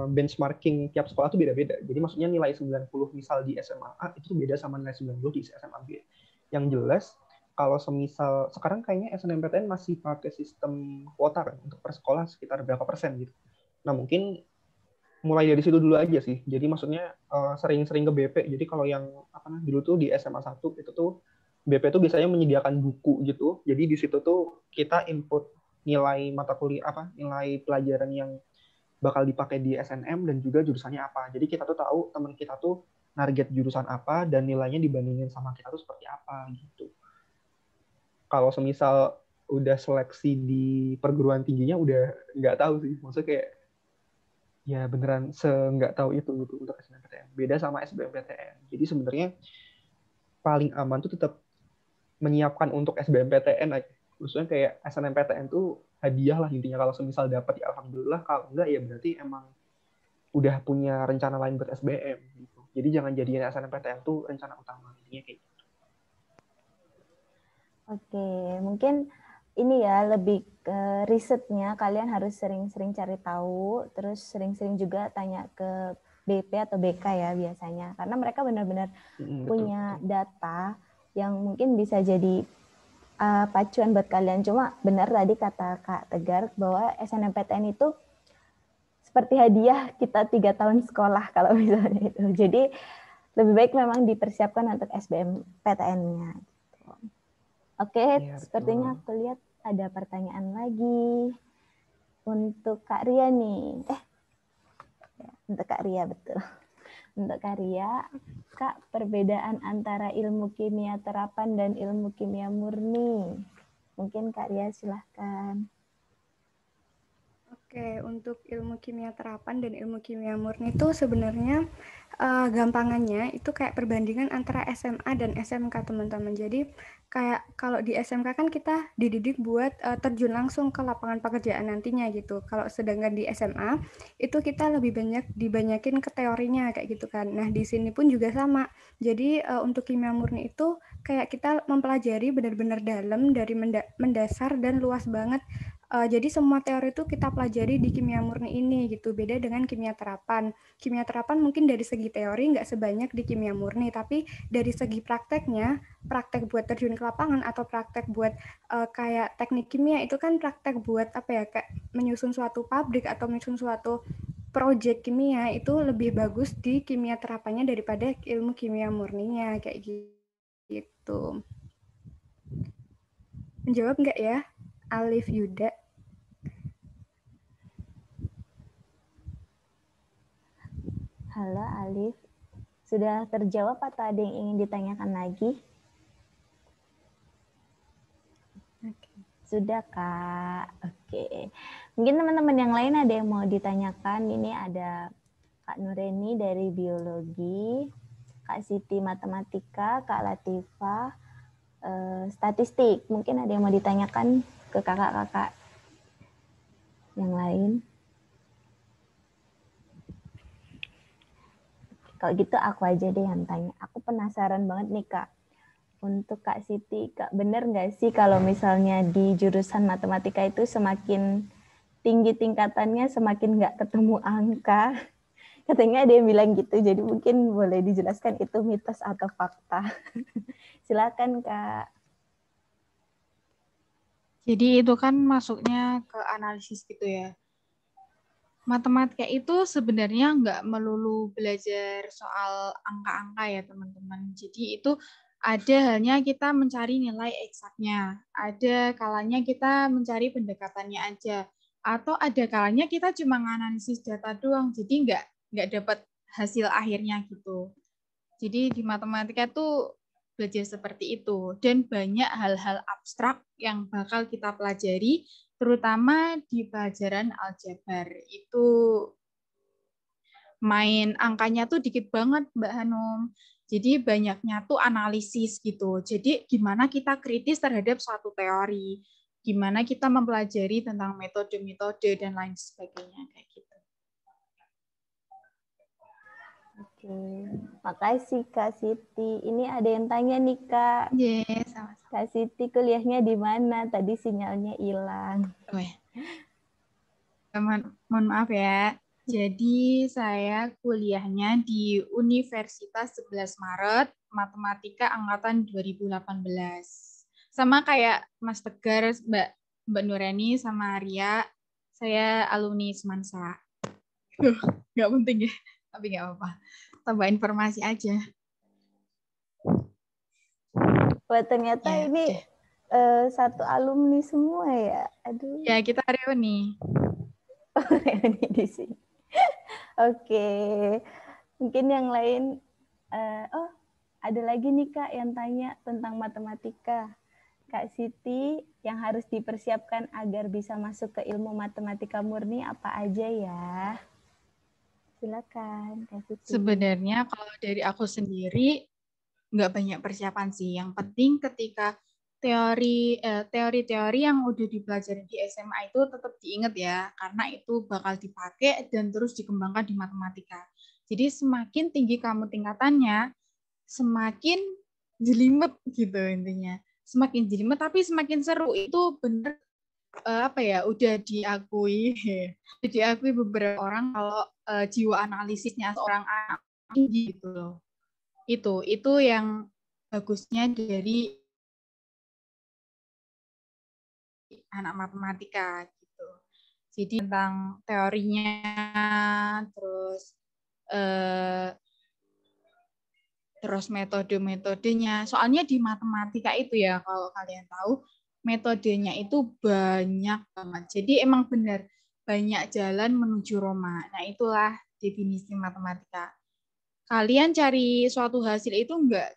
Speaker 2: benchmarking tiap sekolah tuh beda-beda. Jadi maksudnya nilai 90 misal di SMA A itu beda sama nilai 90 di SMA B. Yang jelas kalau semisal sekarang kayaknya SNMPTN masih pakai sistem kuota kan untuk per sekolah sekitar berapa persen gitu. Nah, mungkin mulai dari situ dulu aja sih. Jadi maksudnya sering-sering ke BP. Jadi kalau yang dulu tuh di SMA 1 itu tuh BP tuh biasanya menyediakan buku gitu. Jadi di situ tuh kita input nilai mata kuliah nilai pelajaran yang bakal dipakai di SNM dan juga jurusannya apa. Jadi kita tuh tahu teman kita tuh target jurusan apa dan nilainya dibandingin sama kita tuh seperti apa gitu. Kalau semisal udah seleksi di perguruan tingginya udah nggak tahu sih. Maksudnya kayak ya beneran nggak tahu itu gitu untuk SNMPTN. Beda sama SBMPTN. Jadi sebenarnya paling aman tuh tetap menyiapkan untuk SBMPTN aja. Maksudnya kayak SNMPTN tuh hadiah lah intinya, kalau semisal dapat ya alhamdulillah, kalau enggak ya berarti emang udah punya rencana lain buat SBM gitu. Jadi jangan jadiin SNMPTN tuh rencana utama intinya kayak gitu.
Speaker 1: Oke, mungkin ini ya lebih ke risetnya, kalian harus sering-sering cari tahu, terus sering-sering juga tanya ke BP atau BK ya biasanya, karena mereka benar-benar punya data yang mungkin bisa jadi pacuan buat kalian. Cuma benar tadi kata Kak Tegar bahwa SNMPTN itu seperti hadiah kita 3 tahun sekolah kalau misalnya itu. Jadi lebih baik memang dipersiapkan untuk SBMPTN-nya. Oke, ya, sepertinya aku lihat ada pertanyaan lagi untuk Kak Ria nih. Untuk Kak Ria, betul. Untuk Kak Ria, Kak, perbedaan antara ilmu kimia terapan dan ilmu kimia murni. Mungkin Kak Ria silahkan.
Speaker 5: Oke, untuk ilmu kimia terapan dan ilmu kimia murni itu sebenarnya gampangannya itu kayak perbandingan antara SMA dan SMK teman-teman. Jadi kayak kalau di SMK kan kita dididik buat terjun langsung ke lapangan pekerjaan nantinya gitu. Kalau sedangkan di SMA itu kita lebih banyak dibanyakin ke teorinya kayak gitu kan. Nah di sini pun juga sama. Jadi untuk kimia murni itu kayak kita mempelajari benar-benar dalam dari mendasar dan luas banget. Jadi semua teori itu kita pelajari di kimia murni ini gitu. Beda dengan kimia terapan. Kimia terapan mungkin dari segi teori nggak sebanyak di kimia murni, tapi dari segi prakteknya, praktek buat terjun ke lapangan atau praktek buat kayak teknik kimia itu kan praktek buat kayak menyusun suatu pabrik atau menyusun suatu proyek kimia itu lebih bagus di kimia terapannya daripada ilmu kimia murninya kayak gitu. Menjawab nggak ya? Alif Yuda.
Speaker 1: Halo Alif, sudah terjawab atau ada yang ingin ditanyakan lagi? Sudah Kak, oke. Mungkin teman-teman yang lain ada yang mau ditanyakan. Ini ada Kak Nureni dari biologi, Kak Siti matematika, Kak Latifah statistik. Mungkin ada yang mau ditanyakan ke kakak-kakak yang lain. Kalau gitu aku aja deh yang tanya. Aku penasaran banget nih Kak. Untuk Kak Siti, Kak, bener nggak sih kalau misalnya di jurusan matematika itu semakin tinggi tingkatannya semakin nggak ketemu angka? Katanya ada yang bilang gitu, jadi mungkin boleh dijelaskan itu mitos atau fakta. Silakan Kak.
Speaker 4: Jadi itu kan masuknya ke analisis gitu ya. Matematika itu sebenarnya nggak melulu belajar soal angka-angka ya teman-teman. Jadi itu ada halnya kita mencari nilai eksaknya, ada kalanya kita mencari pendekatannya aja, atau ada kalanya kita cuma menganalisis data doang, jadi nggak dapat hasil akhirnya gitu. Jadi di matematika tuh belajar seperti itu, dan banyak hal-hal abstrak yang bakal kita pelajari, terutama di pelajaran aljabar. Itu main angkanya tuh dikit banget Mbak Hanum. Jadi banyaknya tuh analisis gitu. Jadi gimana kita kritis terhadap suatu teori, gimana kita mempelajari tentang metode-metode dan lain sebagainya kayak gitu.
Speaker 1: Oke, makasih Kak Siti. Ini ada yang tanya nih Kak.
Speaker 4: Yes, sama-sama.
Speaker 1: Kak Siti kuliahnya di mana? Tadi sinyalnya hilang.
Speaker 4: Oh ya. Mohon maaf ya. Jadi saya kuliahnya di Universitas 11 Maret, Matematika Angkatan 2018. Sama kayak Mas Tegar, Mbak Nureni, sama Ria, saya alumni Semansa. Nggak penting ya, tapi nggak apa-apa. Tambah informasi aja.
Speaker 1: Wah, ternyata
Speaker 4: Ya,
Speaker 1: ini satu alumni semua ya. Aduh.
Speaker 4: ya kita reuni.
Speaker 1: Reuni di sini. Oke. Mungkin yang lain, ada lagi nih Kak yang tanya tentang matematika. Kak Siti, yang harus dipersiapkan agar bisa masuk ke ilmu matematika murni apa aja ya? Silakan Kak Siti.
Speaker 4: Sebenarnya kalau dari aku sendiri nggak banyak persiapan sih. Yang penting ketika teori-teori yang udah dipelajari di SMA itu tetap diingat ya, karena itu bakal dipakai dan terus dikembangkan di matematika. Jadi semakin tinggi kamu tingkatannya, semakin jelimet gitu intinya. Semakin jelimet tapi semakin seru. Itu bener udah diakui beberapa orang kalau jiwa analisisnya seorang anak gitu loh. Itu yang bagusnya dari anak matematika gitu. Jadi tentang teorinya, terus metode-metodenya. Soalnya di matematika itu ya, kalau kalian tahu, metodenya itu banyak banget. Jadi emang benar banyak jalan menuju Roma. Nah, itulah definisi matematika. Kalian cari suatu hasil itu enggak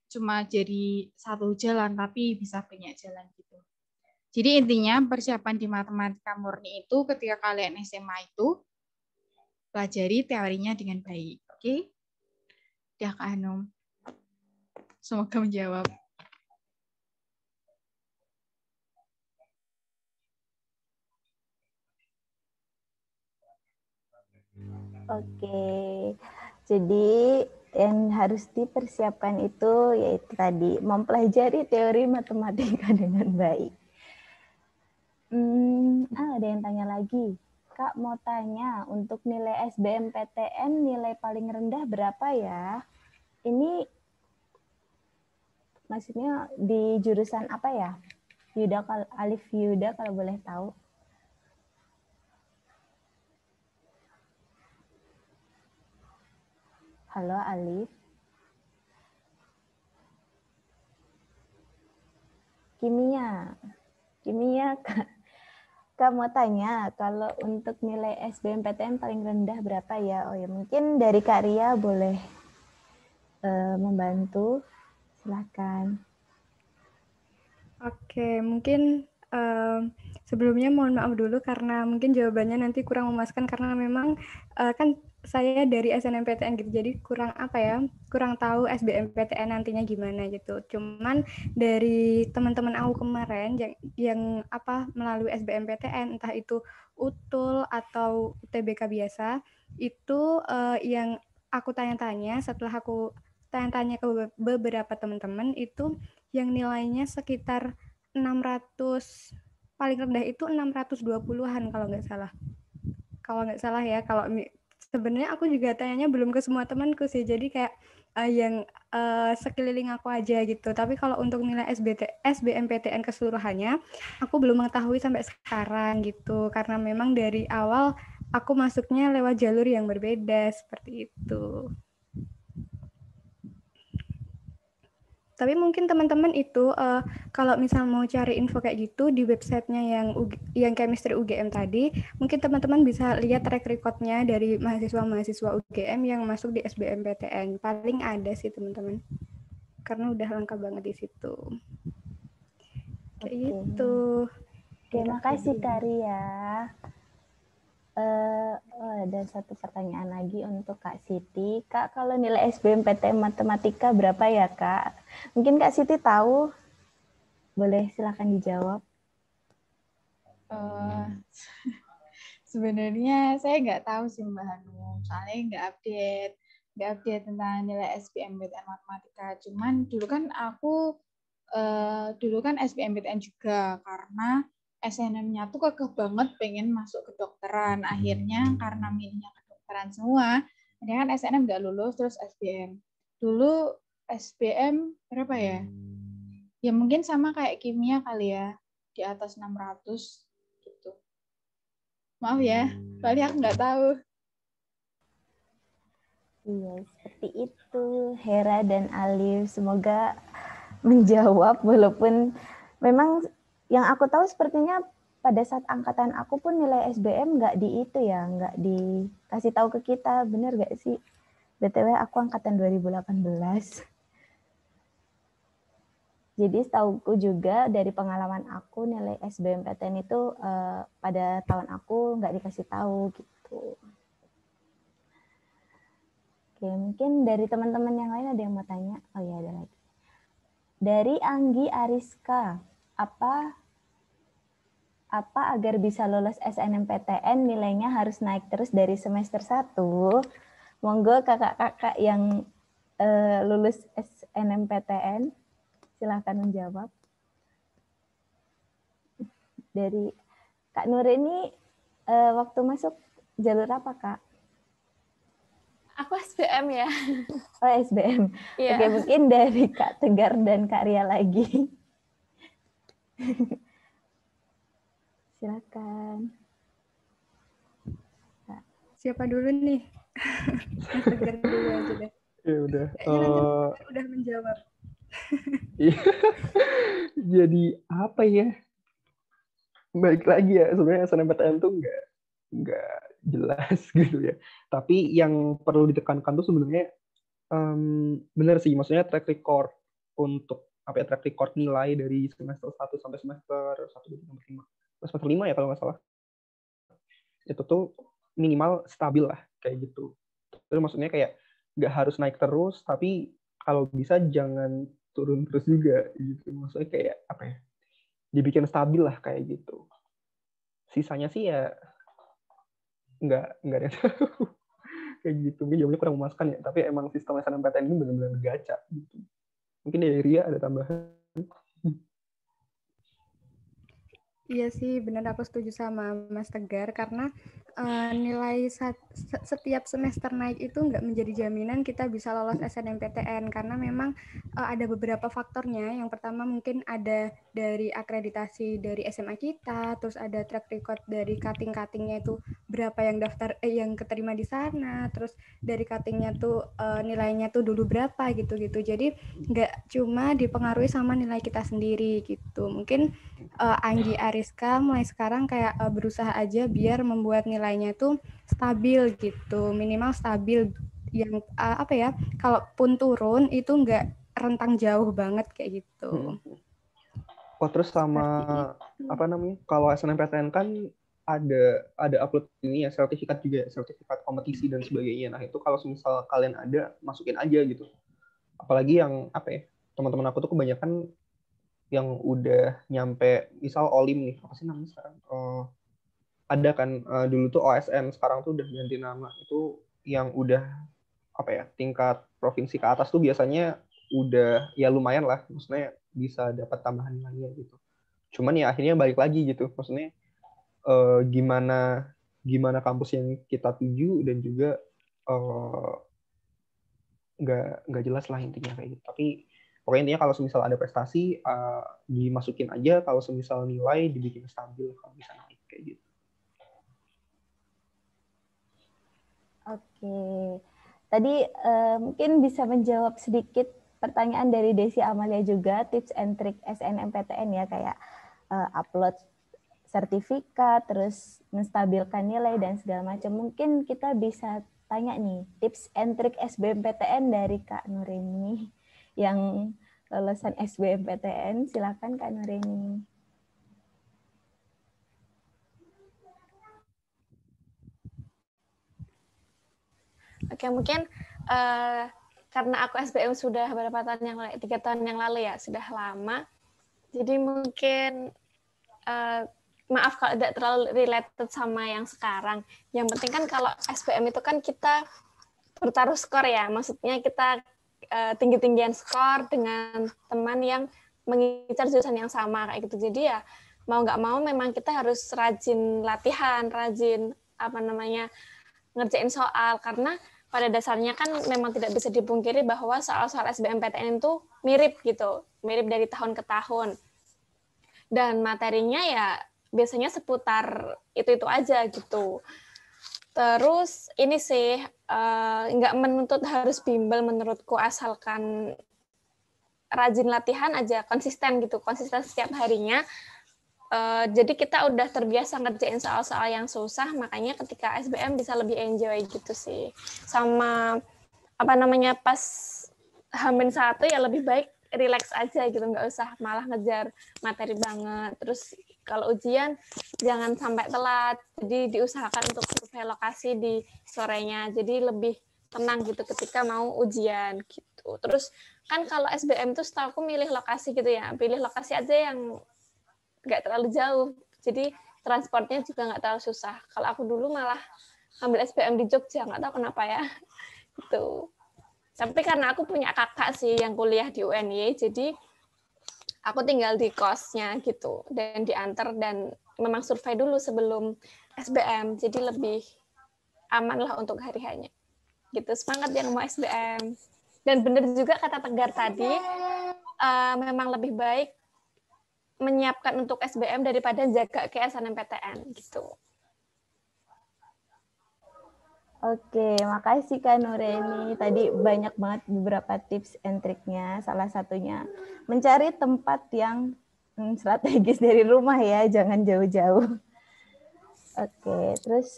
Speaker 4: cuma jadi satu jalan, tapi bisa banyak jalan gitu. Jadi intinya persiapan di matematika murni itu ketika kalian SMA itu pelajari teorinya dengan baik. Oke? Udah Kak Hanum. Semoga menjawab.
Speaker 1: Oke. Jadi yang harus dipersiapkan itu yaitu tadi mempelajari teori matematika dengan baik. Ada yang tanya lagi. Kak mau tanya, untuk nilai SBMPTN nilai paling rendah berapa ya? Ini maksudnya di jurusan apa ya? Alif Yuda kalau boleh tahu. Halo Alif. Kimia Kak mau tanya, kalau untuk nilai SBMPTN paling rendah berapa ya? Oh ya, mungkin dari Kak Ria boleh membantu. Silakan.
Speaker 5: Oke, mungkin sebelumnya mohon maaf dulu karena mungkin jawabannya nanti kurang memuaskan karena memang kan saya dari SNMPTN gitu, jadi kurang tahu SBMPTN nantinya gimana gitu. Cuman dari teman-teman aku kemarin yang melalui SBMPTN, entah itu UTUL atau UTBK biasa, itu yang aku tanya-tanya setelah aku tanya-tanya ke beberapa teman-teman itu yang nilainya sekitar 600, paling rendah itu 620-an kalau nggak salah. Kalau nggak salah ya, sebenarnya aku juga tanyanya belum ke semua temanku sih, jadi kayak yang sekeliling aku aja gitu. Tapi kalau untuk nilai SBMPTN keseluruhannya, aku belum mengetahui sampai sekarang gitu, karena memang dari awal aku masuknya lewat jalur yang berbeda seperti itu. Tapi mungkin teman-teman itu kalau misal mau cari info kayak gitu di websitenya yang chemistry UGM tadi, mungkin teman-teman bisa lihat track record-nya dari mahasiswa-mahasiswa UGM yang masuk di SBMPTN. Paling ada sih teman-teman, karena udah lengkap banget di situ. Kayak gitu.
Speaker 1: Terima kasih Kak Ria. Ada satu pertanyaan lagi untuk Kak Siti. Kak, kalau nilai SBMPTN matematika berapa ya Kak? Mungkin Kak Siti tahu? Boleh silakan dijawab.
Speaker 4: Sebenarnya saya nggak tahu sih Mbak Hanum, soalnya nggak update tentang nilai SBMPTN matematika. Cuman dulu kan SBMPTN juga karena SNM-nya tuh kekeh banget pengen masuk kedokteran. Akhirnya karena milihnya kedokteran semua, ini kan SNM nggak lulus terus SBM. Dulu SBM berapa ya? Ya mungkin sama kayak kimia kali ya, di atas 600 gitu. Maaf ya, soalnya aku nggak tahu.
Speaker 1: Iya, seperti itu Hera dan Alif. Semoga menjawab, walaupun memang yang aku tahu sepertinya pada saat angkatan aku pun nilai SBM nggak di itu ya, nggak dikasih tahu ke kita, bener nggak sih? BTW aku angkatan 2018. Jadi setauku juga dari pengalaman aku nilai SBMPTN itu pada tahun aku nggak dikasih tahu gitu. Oke, mungkin dari teman-teman yang lain ada yang mau tanya? Oh ya, ada lagi. Dari Anggi Ariska, apa agar bisa lolos SNMPTN nilainya harus naik terus dari semester 1? Monggo kakak-kakak yang lulus SNMPTN, silahkan menjawab. Dari Kak Nur ini waktu masuk jalur apa, Kak?
Speaker 6: Aku SBM ya.
Speaker 1: Oh, SBM.
Speaker 6: Iya.
Speaker 1: Oke, mungkin dari Kak Tegar dan Kak Ria lagi. Silakan.
Speaker 5: Siapa dulu nih? Mas Tegar dulu aja deh.
Speaker 2: Ya udah.
Speaker 5: Udah menjawab.
Speaker 2: Jadi apa ya? Baik lagi ya, sebenarnya SNMPTN tuh nggak jelas gitu ya. Tapi yang perlu ditekankan tuh sebenarnya benar sih, maksudnya track record untuk apa ya, track record nilai dari semester 1 sampai semester 1, 2, 3, 4, 5. Semester 5 ya kalau nggak salah. Itu tuh minimal stabil lah kayak gitu. Itu maksudnya kayak nggak harus naik terus, tapi kalau bisa jangan turun terus juga gitu. Maksudnya kayak apa ya? Dibikin stabil lah kayak gitu. Sisanya sih ya nggak ada yang tahu. Kayak gitu. Mungkin jawabnya kurang memuaskan ya, tapi emang sistem SNMPTN ini benar-benar gacha gitu. Mungkin dari Ria ada tambahan.
Speaker 5: Iya sih, benar, aku setuju sama Mas Tegar karena nilai setiap semester naik itu nggak menjadi jaminan kita bisa lolos SNMPTN karena memang ada beberapa faktornya. Yang pertama mungkin ada dari akreditasi dari SMA kita, terus ada track record dari cutting-cuttingnya itu berapa yang daftar yang keterima di sana, terus dari cuttingnya tuh nilainya tuh dulu berapa gitu-gitu. Jadi nggak cuma dipengaruhi sama nilai kita sendiri gitu. Mungkin Anggi Ariska mulai sekarang kayak berusaha aja biar membuat nilainya itu stabil gitu, minimal stabil yang apa ya, kalaupun turun itu nggak rentang jauh banget kayak gitu.
Speaker 2: Oh, terus sama apa namanya, kalau SNMPTN kan ada upload ini ya, sertifikat juga, sertifikat kompetisi dan sebagainya. Nah itu kalau misal kalian ada, masukin aja gitu. Apalagi yang apa ya, teman-teman aku tuh kebanyakan yang udah nyampe misal Olim nih, apa sih namanya sekarang? Ada kan dulu tuh OSN, sekarang tuh udah ganti nama. Itu yang udah apa ya, tingkat provinsi ke atas tuh biasanya udah ya lumayan lah, maksudnya bisa dapat tambahan nilainya gitu. Cuman ya akhirnya balik lagi gitu, maksudnya gimana kampus yang kita tuju dan juga nggak jelas lah intinya kayak gitu. Tapi pokoknya intinya kalau semisal ada prestasi dimasukin aja, kalau semisal nilai dibikin stabil kalau bisa naik kayak gitu.
Speaker 1: Oke, tadi mungkin bisa menjawab sedikit pertanyaan dari Desi Amalia juga, tips and trick SNMPTN ya, kayak upload sertifikat, terus menstabilkan nilai dan segala macam. Mungkin kita bisa tanya nih, tips and trick SBMPTN dari Kak Nurini yang lulusan SBMPTN. Silakan Kak Nurini.
Speaker 6: Oke, mungkin karena aku SBM sudah berapa tahun yang lalu, 3 tahun yang lalu ya, sudah lama. Jadi mungkin maaf kalau tidak terlalu related sama yang sekarang. Yang penting kan kalau SBM itu kan kita bertaruh skor ya, maksudnya kita tinggi-tinggian skor dengan teman yang mengincar jurusan yang sama kayak gitu. Jadi ya mau nggak mau memang kita harus rajin latihan, rajin ngerjain soal, karena pada dasarnya kan memang tidak bisa dipungkiri bahwa soal-soal SBMPTN itu mirip gitu, mirip dari tahun ke tahun. Dan materinya ya biasanya seputar itu aja gitu. Terus ini sih nggak menuntut harus bimbel menurutku, asalkan rajin latihan aja, konsisten gitu, konsisten setiap harinya. Jadi kita udah terbiasa ngerjain soal-soal yang susah, makanya ketika SBM bisa lebih enjoy gitu sih. Sama pas H-1 ya lebih baik relax aja gitu, nggak usah malah ngejar materi banget. Terus kalau ujian jangan sampai telat, jadi diusahakan untuk survei lokasi di sorenya, jadi lebih tenang gitu ketika mau ujian gitu. Terus kan kalau SBM tuh setahu aku milih lokasi gitu ya, pilih lokasi aja yang nggak terlalu jauh, jadi transportnya juga nggak terlalu susah. Kalau aku dulu malah ambil SBM di Jogja, nggak tahu kenapa ya gitu. Tapi karena aku punya kakak sih yang kuliah di UNY, jadi aku tinggal di kosnya gitu dan diantar, dan memang survei dulu sebelum SBM, jadi lebih aman lah untuk hari-harinya gitu. Semangat yang mau SBM. Dan benar juga kata Tegar tadi, memang lebih baik menyiapkan untuk SBM daripada jaga ke SNMPTN gitu.
Speaker 1: Oke, makasih Kak Nureni. Tadi banyak banget beberapa tips and triknya. Salah satunya mencari tempat yang strategis dari rumah ya, jangan jauh-jauh. Oke, terus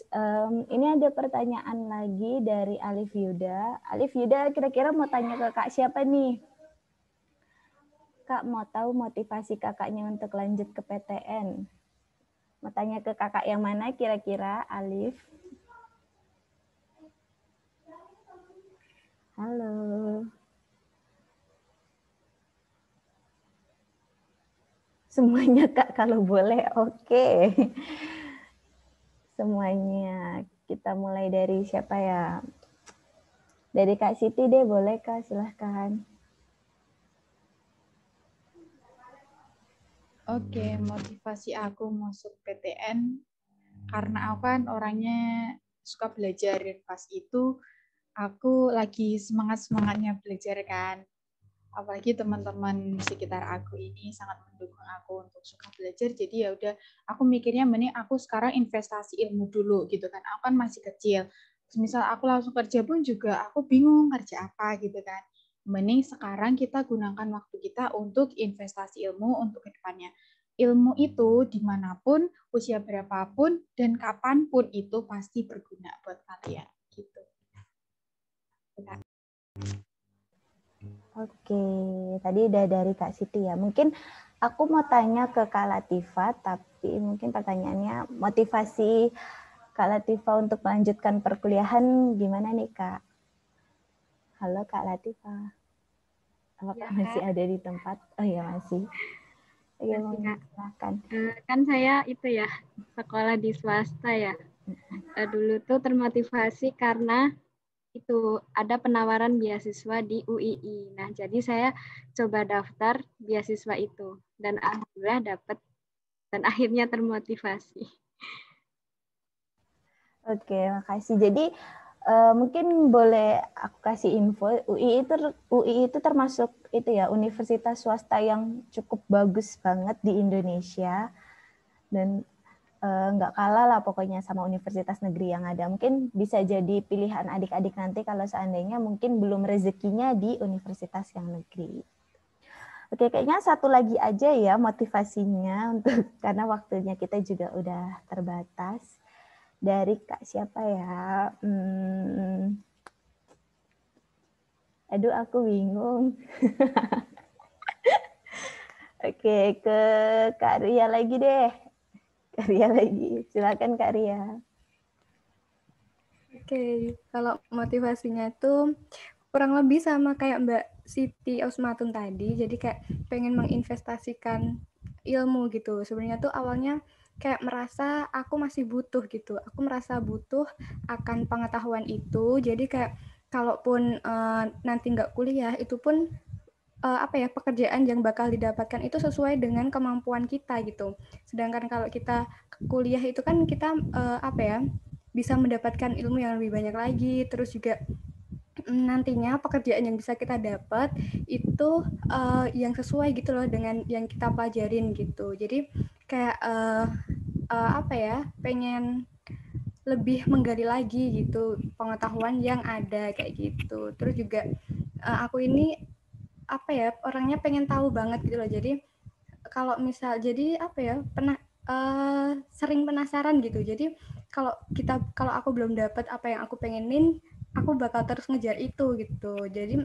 Speaker 1: ini ada pertanyaan lagi dari Alif Yuda. Alif Yuda kira-kira mau tanya ke Kak siapa nih? Kak mau tahu motivasi kakaknya untuk lanjut ke PTN. Mau tanya ke kakak yang mana kira-kira, Alif? Halo. Semuanya Kak kalau boleh, oke. Semuanya. Kita mulai dari siapa ya? Dari Kak Siti deh, boleh Kak? Silahkan.
Speaker 4: Oke, motivasi aku masuk PTN karena aku kan orangnya suka belajar, dan pas itu aku lagi semangat-semangatnya belajar kan. Apalagi teman-teman sekitar aku ini sangat mendukung aku untuk suka belajar, jadi ya udah aku mikirnya mending aku sekarang investasi ilmu dulu gitu kan. Aku kan masih kecil. Misal aku langsung kerja pun juga aku bingung kerja apa gitu kan. Mending sekarang kita gunakan waktu kita untuk investasi ilmu untuk kedepannya. Ilmu itu dimanapun, usia berapapun, dan kapanpun itu pasti berguna buat kalian gitu.
Speaker 1: Oke, tadi udah dari Kak Siti ya. Mungkin aku mau tanya ke Kak Latifa, tapi mungkin pertanyaannya motivasi Kak Latifa untuk melanjutkan perkuliahan gimana nih Kak? Halo Kak Latifa. Apakah
Speaker 3: Ya,
Speaker 1: masih ada di tempat? Oh iya masih. Oke,
Speaker 3: masih, Kak.
Speaker 1: silakan.
Speaker 3: Kan saya itu ya sekolah di swasta ya. Dulu tuh termotivasi karena itu ada penawaran beasiswa di UII. Nah, jadi saya coba daftar beasiswa itu dan alhamdulillah dapat dan akhirnya termotivasi.
Speaker 1: Oke, makasih. Jadi mungkin boleh aku kasih info, UI itu termasuk itu ya universitas swasta yang cukup bagus banget di Indonesia, dan nggak kalah lah pokoknya sama universitas negeri yang ada. Mungkin bisa jadi pilihan adik-adik nanti kalau seandainya mungkin belum rezekinya di universitas yang negeri. Oke, kayaknya satu lagi aja ya motivasinya untuk karena waktunya kita juga udah terbatas. Dari Kak siapa ya? Aduh, aku bingung. Oke, ke Kak Ria lagi deh. Kak Ria lagi. Silakan Kak Ria.
Speaker 5: Oke, kalau motivasinya itu kurang lebih sama kayak Mbak Siti Osmatun tadi. Jadi kayak pengen menginvestasikan ilmu gitu. Sebenarnya tuh awalnya kayak merasa aku masih butuh gitu. Aku merasa butuh akan pengetahuan itu. Jadi kayak kalaupun nanti nggak kuliah, itu pun pekerjaan yang bakal didapatkan itu sesuai dengan kemampuan kita gitu. Sedangkan kalau kita kuliah itu kan kita bisa mendapatkan ilmu yang lebih banyak lagi, terus juga nantinya pekerjaan yang bisa kita dapat itu yang sesuai gitu loh dengan yang kita pelajarin gitu. Jadi kayak pengen lebih menggali lagi gitu pengetahuan yang ada kayak gitu. Terus juga aku ini apa ya, orangnya pengen tahu banget gitu loh. Jadi kalau misal jadi apa ya, sering penasaran gitu. Jadi kalau aku belum dapat apa yang aku pengenin, aku bakal terus ngejar itu gitu. Jadi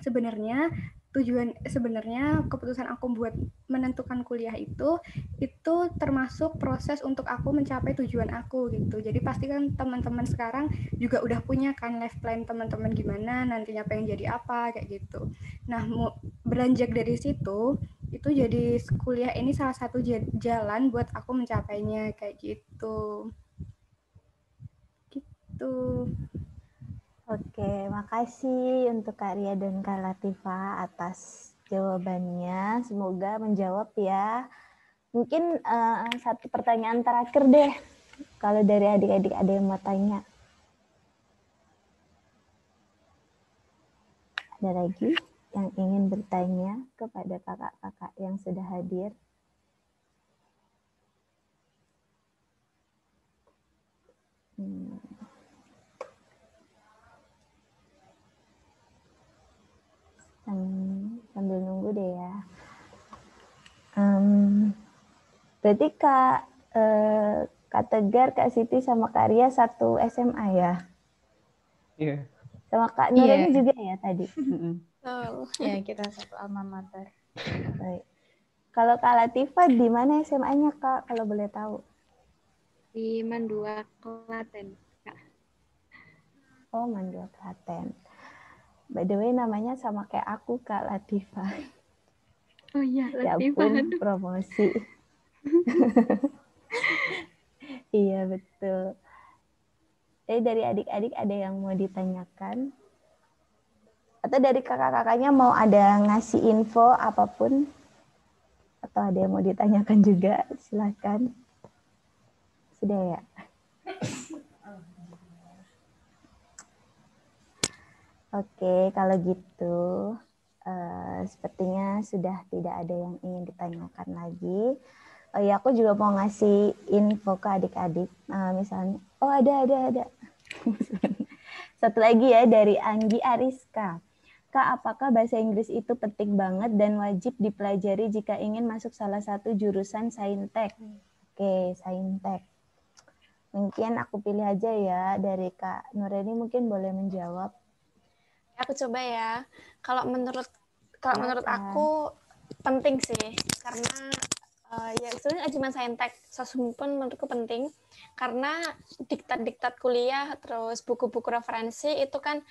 Speaker 5: sebenarnya keputusan aku buat menentukan kuliah itu termasuk proses untuk aku mencapai tujuan aku gitu. Jadi pasti kan teman-teman sekarang juga udah punya kan life plan teman-teman gimana nantinya pengen jadi apa kayak gitu. Nah, beranjak dari situ itu jadi kuliah ini salah satu jalan buat aku mencapainya kayak gitu. Gitu.
Speaker 1: Oke, makasih untuk Kak Ria dan Kak Latifa atas jawabannya. Semoga menjawab ya. Mungkin satu pertanyaan terakhir deh. Kalau dari adik-adik ada yang mau tanya. Ada lagi yang ingin bertanya kepada kakak-kakak yang sudah hadir? Sambil nunggu deh ya. Berarti Kak Tegar, Kak Siti sama Kak Ria satu SMA ya?
Speaker 2: Iya.
Speaker 1: Sama Kak Nurani juga ya tadi?
Speaker 4: Ya, kita satu alma mater.
Speaker 1: Baik. Kalau Kak Latifa di mana SMA-nya Kak, kalau boleh tahu?
Speaker 3: Di Mandua, Klaten.
Speaker 1: Oh, Mandua, Klaten. By the way, namanya sama kayak aku, Kak Latifa.
Speaker 3: Oh iya,
Speaker 1: Ya
Speaker 3: Latifa.
Speaker 1: ampun, promosi. Iya, betul. Dari adik-adik ada yang mau ditanyakan? Atau dari kakak-kakaknya mau ada ngasih info apapun? Atau ada yang mau ditanyakan juga? Silakan. Sudah ya? Oke, kalau gitu sepertinya sudah tidak ada yang ingin ditanyakan lagi. Oh ya, aku juga mau ngasih info ke adik-adik. Misalnya, oh ada. Satu lagi ya dari Anggi Ariska. Kak, apakah bahasa Inggris itu penting banget dan wajib dipelajari jika ingin masuk salah satu jurusan Saintek? Oke, Saintek. Mungkin aku pilih aja ya dari Kak Nureni, mungkin boleh menjawab.
Speaker 6: Aku coba ya. Kalau menurut aku penting sih, karena ya sebenarnya cuma Saintek, Sosum pun menurutku penting karena diktat kuliah terus buku-buku referensi itu kan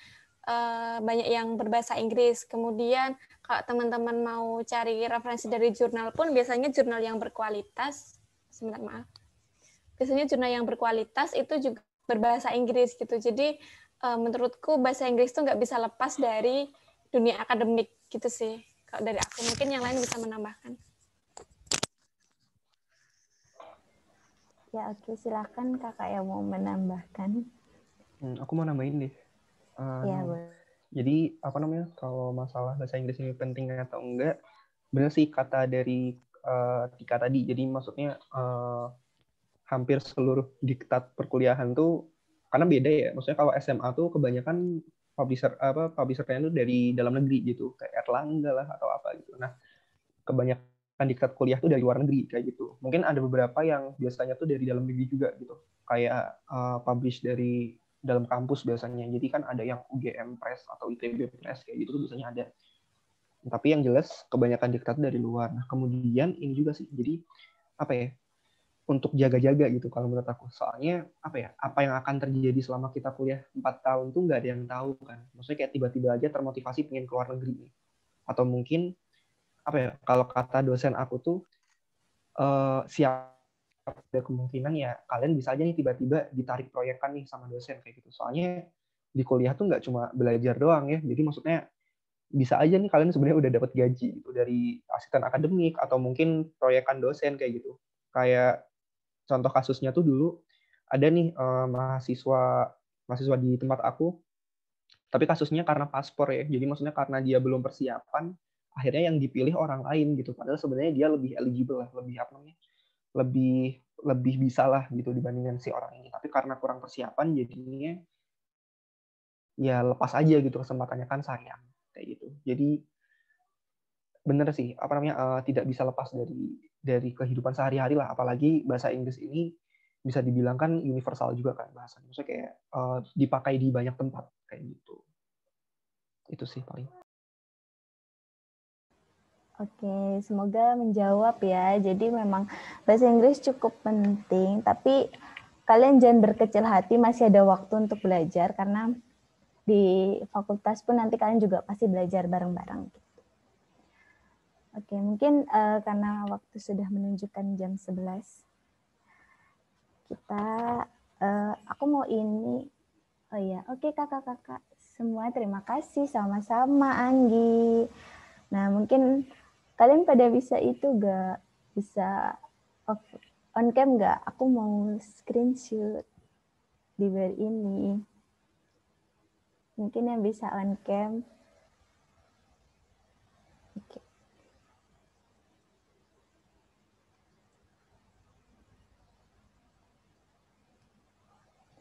Speaker 6: banyak yang berbahasa Inggris. Kemudian kalau teman-teman mau cari referensi dari jurnal pun biasanya jurnal yang berkualitas. Biasanya jurnal yang berkualitas itu juga berbahasa Inggris gitu. Jadi menurutku bahasa Inggris itu nggak bisa lepas dari dunia akademik gitu sih. Kalau dari aku, mungkin yang lain bisa menambahkan.
Speaker 1: Ya oke, silakan kakak yang mau menambahkan.
Speaker 2: Aku mau nambahin deh.
Speaker 1: Ya boleh.
Speaker 2: Jadi kalau masalah bahasa Inggris ini penting atau enggak, benar sih kata dari Tika tadi. Jadi maksudnya hampir seluruh diktat perkuliahan tuh karena beda ya. Maksudnya kalau SMA tuh kebanyakan publishernya tuh dari dalam negeri gitu, kayak Erlangga lah atau apa gitu. Nah, kebanyakan diktat kuliah tuh dari luar negeri kayak gitu. Mungkin ada beberapa yang biasanya tuh dari dalam negeri juga gitu. Kayak publish dari dalam kampus biasanya. Jadi kan ada yang UGM Press atau ITB Press kayak gitu tuh biasanya ada. Tapi yang jelas kebanyakan diktat dari luar. Nah, kemudian ini juga sih. Jadi apa ya? Untuk jaga-jaga gitu kalau menurut aku. Soalnya apa yang akan terjadi selama kita kuliah 4 tahun tuh nggak ada yang tahu kan. Maksudnya kayak tiba-tiba aja termotivasi pengen keluar negeri. Atau mungkin kalau kata dosen aku tuh siap ada kemungkinan ya kalian bisa aja nih tiba-tiba ditarik proyekan nih sama dosen kayak gitu. Soalnya di kuliah tuh nggak cuma belajar doang ya. Jadi maksudnya bisa aja nih kalian sebenarnya udah dapat gaji gitu dari asisten akademik atau mungkin proyekan dosen kayak gitu. Kayak contoh kasusnya tuh dulu ada nih mahasiswa di tempat aku, tapi kasusnya karena paspor ya. Jadi maksudnya karena dia belum persiapan, akhirnya yang dipilih orang lain gitu. Padahal sebenarnya dia lebih eligible lah, lebih lebih bisa lah gitu dibandingkan si orang ini. Tapi karena kurang persiapan jadinya ya lepas aja gitu kesempatannya, kan sayang kayak gitu. Jadi bener sih apa namanya tidak bisa lepas dari kehidupan sehari-hari lah, apalagi bahasa Inggris ini bisa dibilang kan universal juga kan bahasanya, maksudnya kayak dipakai di banyak tempat kayak gitu. Itu sih paling.
Speaker 1: Oke, semoga menjawab ya. Jadi memang bahasa Inggris cukup penting, tapi kalian jangan berkecil hati, masih ada waktu untuk belajar, karena di fakultas pun nanti kalian juga pasti belajar bareng-bareng. Oke, mungkin karena waktu sudah menunjukkan jam 11, aku mau ini, oh ya, oke kakak-kakak semua, terima kasih, sama-sama Anggi. Nah, mungkin kalian pada bisa itu gak? Bisa on cam gak? Aku mau screenshot di bar ini. Mungkin yang bisa on cam. Oke.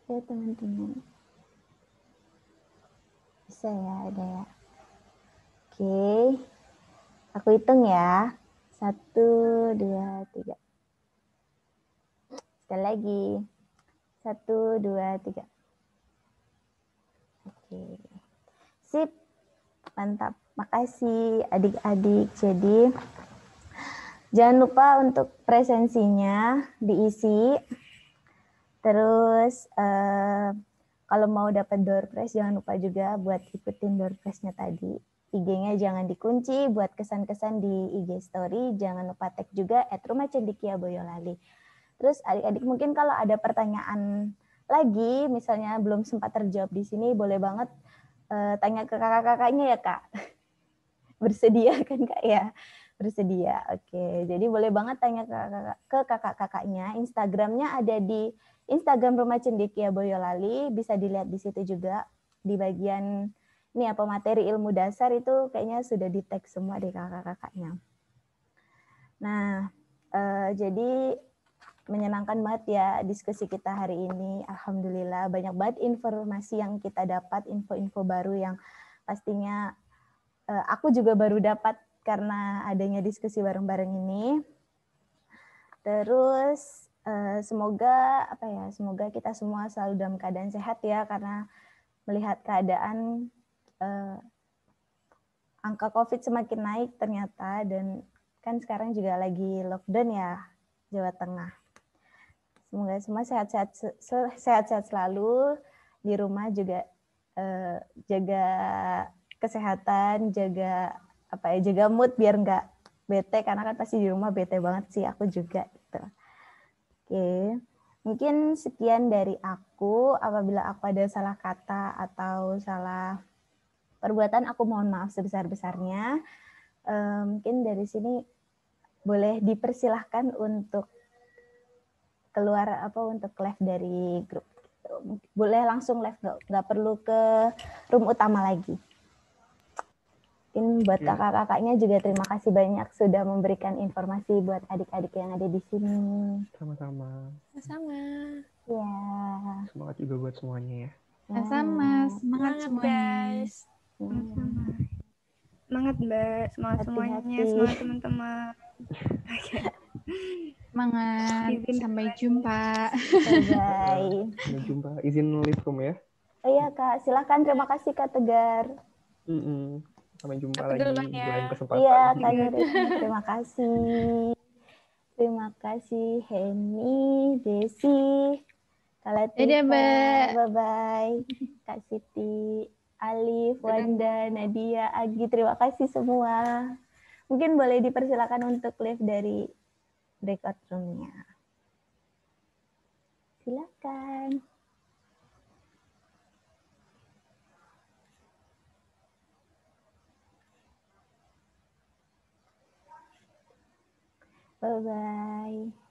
Speaker 1: Ya teman-teman. Bisa ya, ada ya. Oke. Aku hitung ya. 1, 2, 3. Sekali lagi. 1, 2, 3. Oke. Sip. Mantap. Makasih adik-adik. Jadi jangan lupa untuk presensinya diisi. Terus kalau mau dapat door prize jangan lupa juga buat ikutin door prize-nya tadi. IG-nya jangan dikunci, buat kesan-kesan di IG story, jangan lupa tag juga @rumahcendikia_boyolali. Terus adik-adik mungkin kalau ada pertanyaan lagi, misalnya belum sempat terjawab di sini, boleh banget tanya ke kakak-kakaknya ya Kak. Bersedia kan Kak ya? Bersedia, oke. Jadi boleh banget tanya ke kakak-kakaknya. Instagramnya ada di Instagram Rumah Cendekia Boyolali, bisa dilihat di situ juga. Di bagian ini apa materi ilmu dasar itu kayaknya sudah di tag semua di kakak-kakaknya. Nah, jadi menyenangkan banget ya diskusi kita hari ini. Alhamdulillah banyak banget informasi yang kita dapat, info-info baru yang pastinya aku juga baru dapat karena adanya diskusi bareng-bareng ini. Terus semoga semoga kita semua selalu dalam keadaan sehat ya, karena melihat keadaan angka COVID semakin naik ternyata, dan kan sekarang juga lagi lockdown ya Jawa Tengah. Semoga semua sehat-sehat selalu, di rumah juga jaga kesehatan, jaga mood biar nggak bete, karena kan pasti di rumah bete banget sih, aku juga gitu. Oke, mungkin sekian dari aku. Apabila aku ada salah kata atau salah perbuatan, aku mohon maaf sebesar-besarnya. Mungkin dari sini boleh dipersilahkan untuk keluar untuk live dari grup. Boleh langsung live, nggak perlu ke room utama lagi. Mungkin buat kakak-kakaknya juga terima kasih banyak sudah memberikan informasi buat adik-adik yang ada di sini.
Speaker 2: Sama-sama.
Speaker 6: Sama-sama.
Speaker 1: Ya.
Speaker 2: Semangat juga buat semuanya ya.
Speaker 4: Sama-sama. Semangat semuanya.
Speaker 6: Guys.
Speaker 5: Semangat Mbak, semangat semuanya, semangat teman-teman.
Speaker 4: Semangat. Sampai jumpa.
Speaker 1: Bye-bye.
Speaker 2: Sampai jumpa. Izin leave room ya.
Speaker 1: Oh iya Kak, silakan. Terima kasih Kak Tegar.
Speaker 2: Sampai jumpa
Speaker 6: Aku
Speaker 2: lagi
Speaker 6: duluan
Speaker 2: di
Speaker 6: ya.
Speaker 2: lain kesempatan.
Speaker 1: Iya Kak Nuril, terima kasih. Terima kasih Henny, Desi, Kak Latifah, bye-bye. Kak Siti, Alif, Wanda, Nadia, Agi, terima kasih semua. Mungkin boleh dipersilakan untuk live dari breakout room-nya. Silakan. Bye-bye.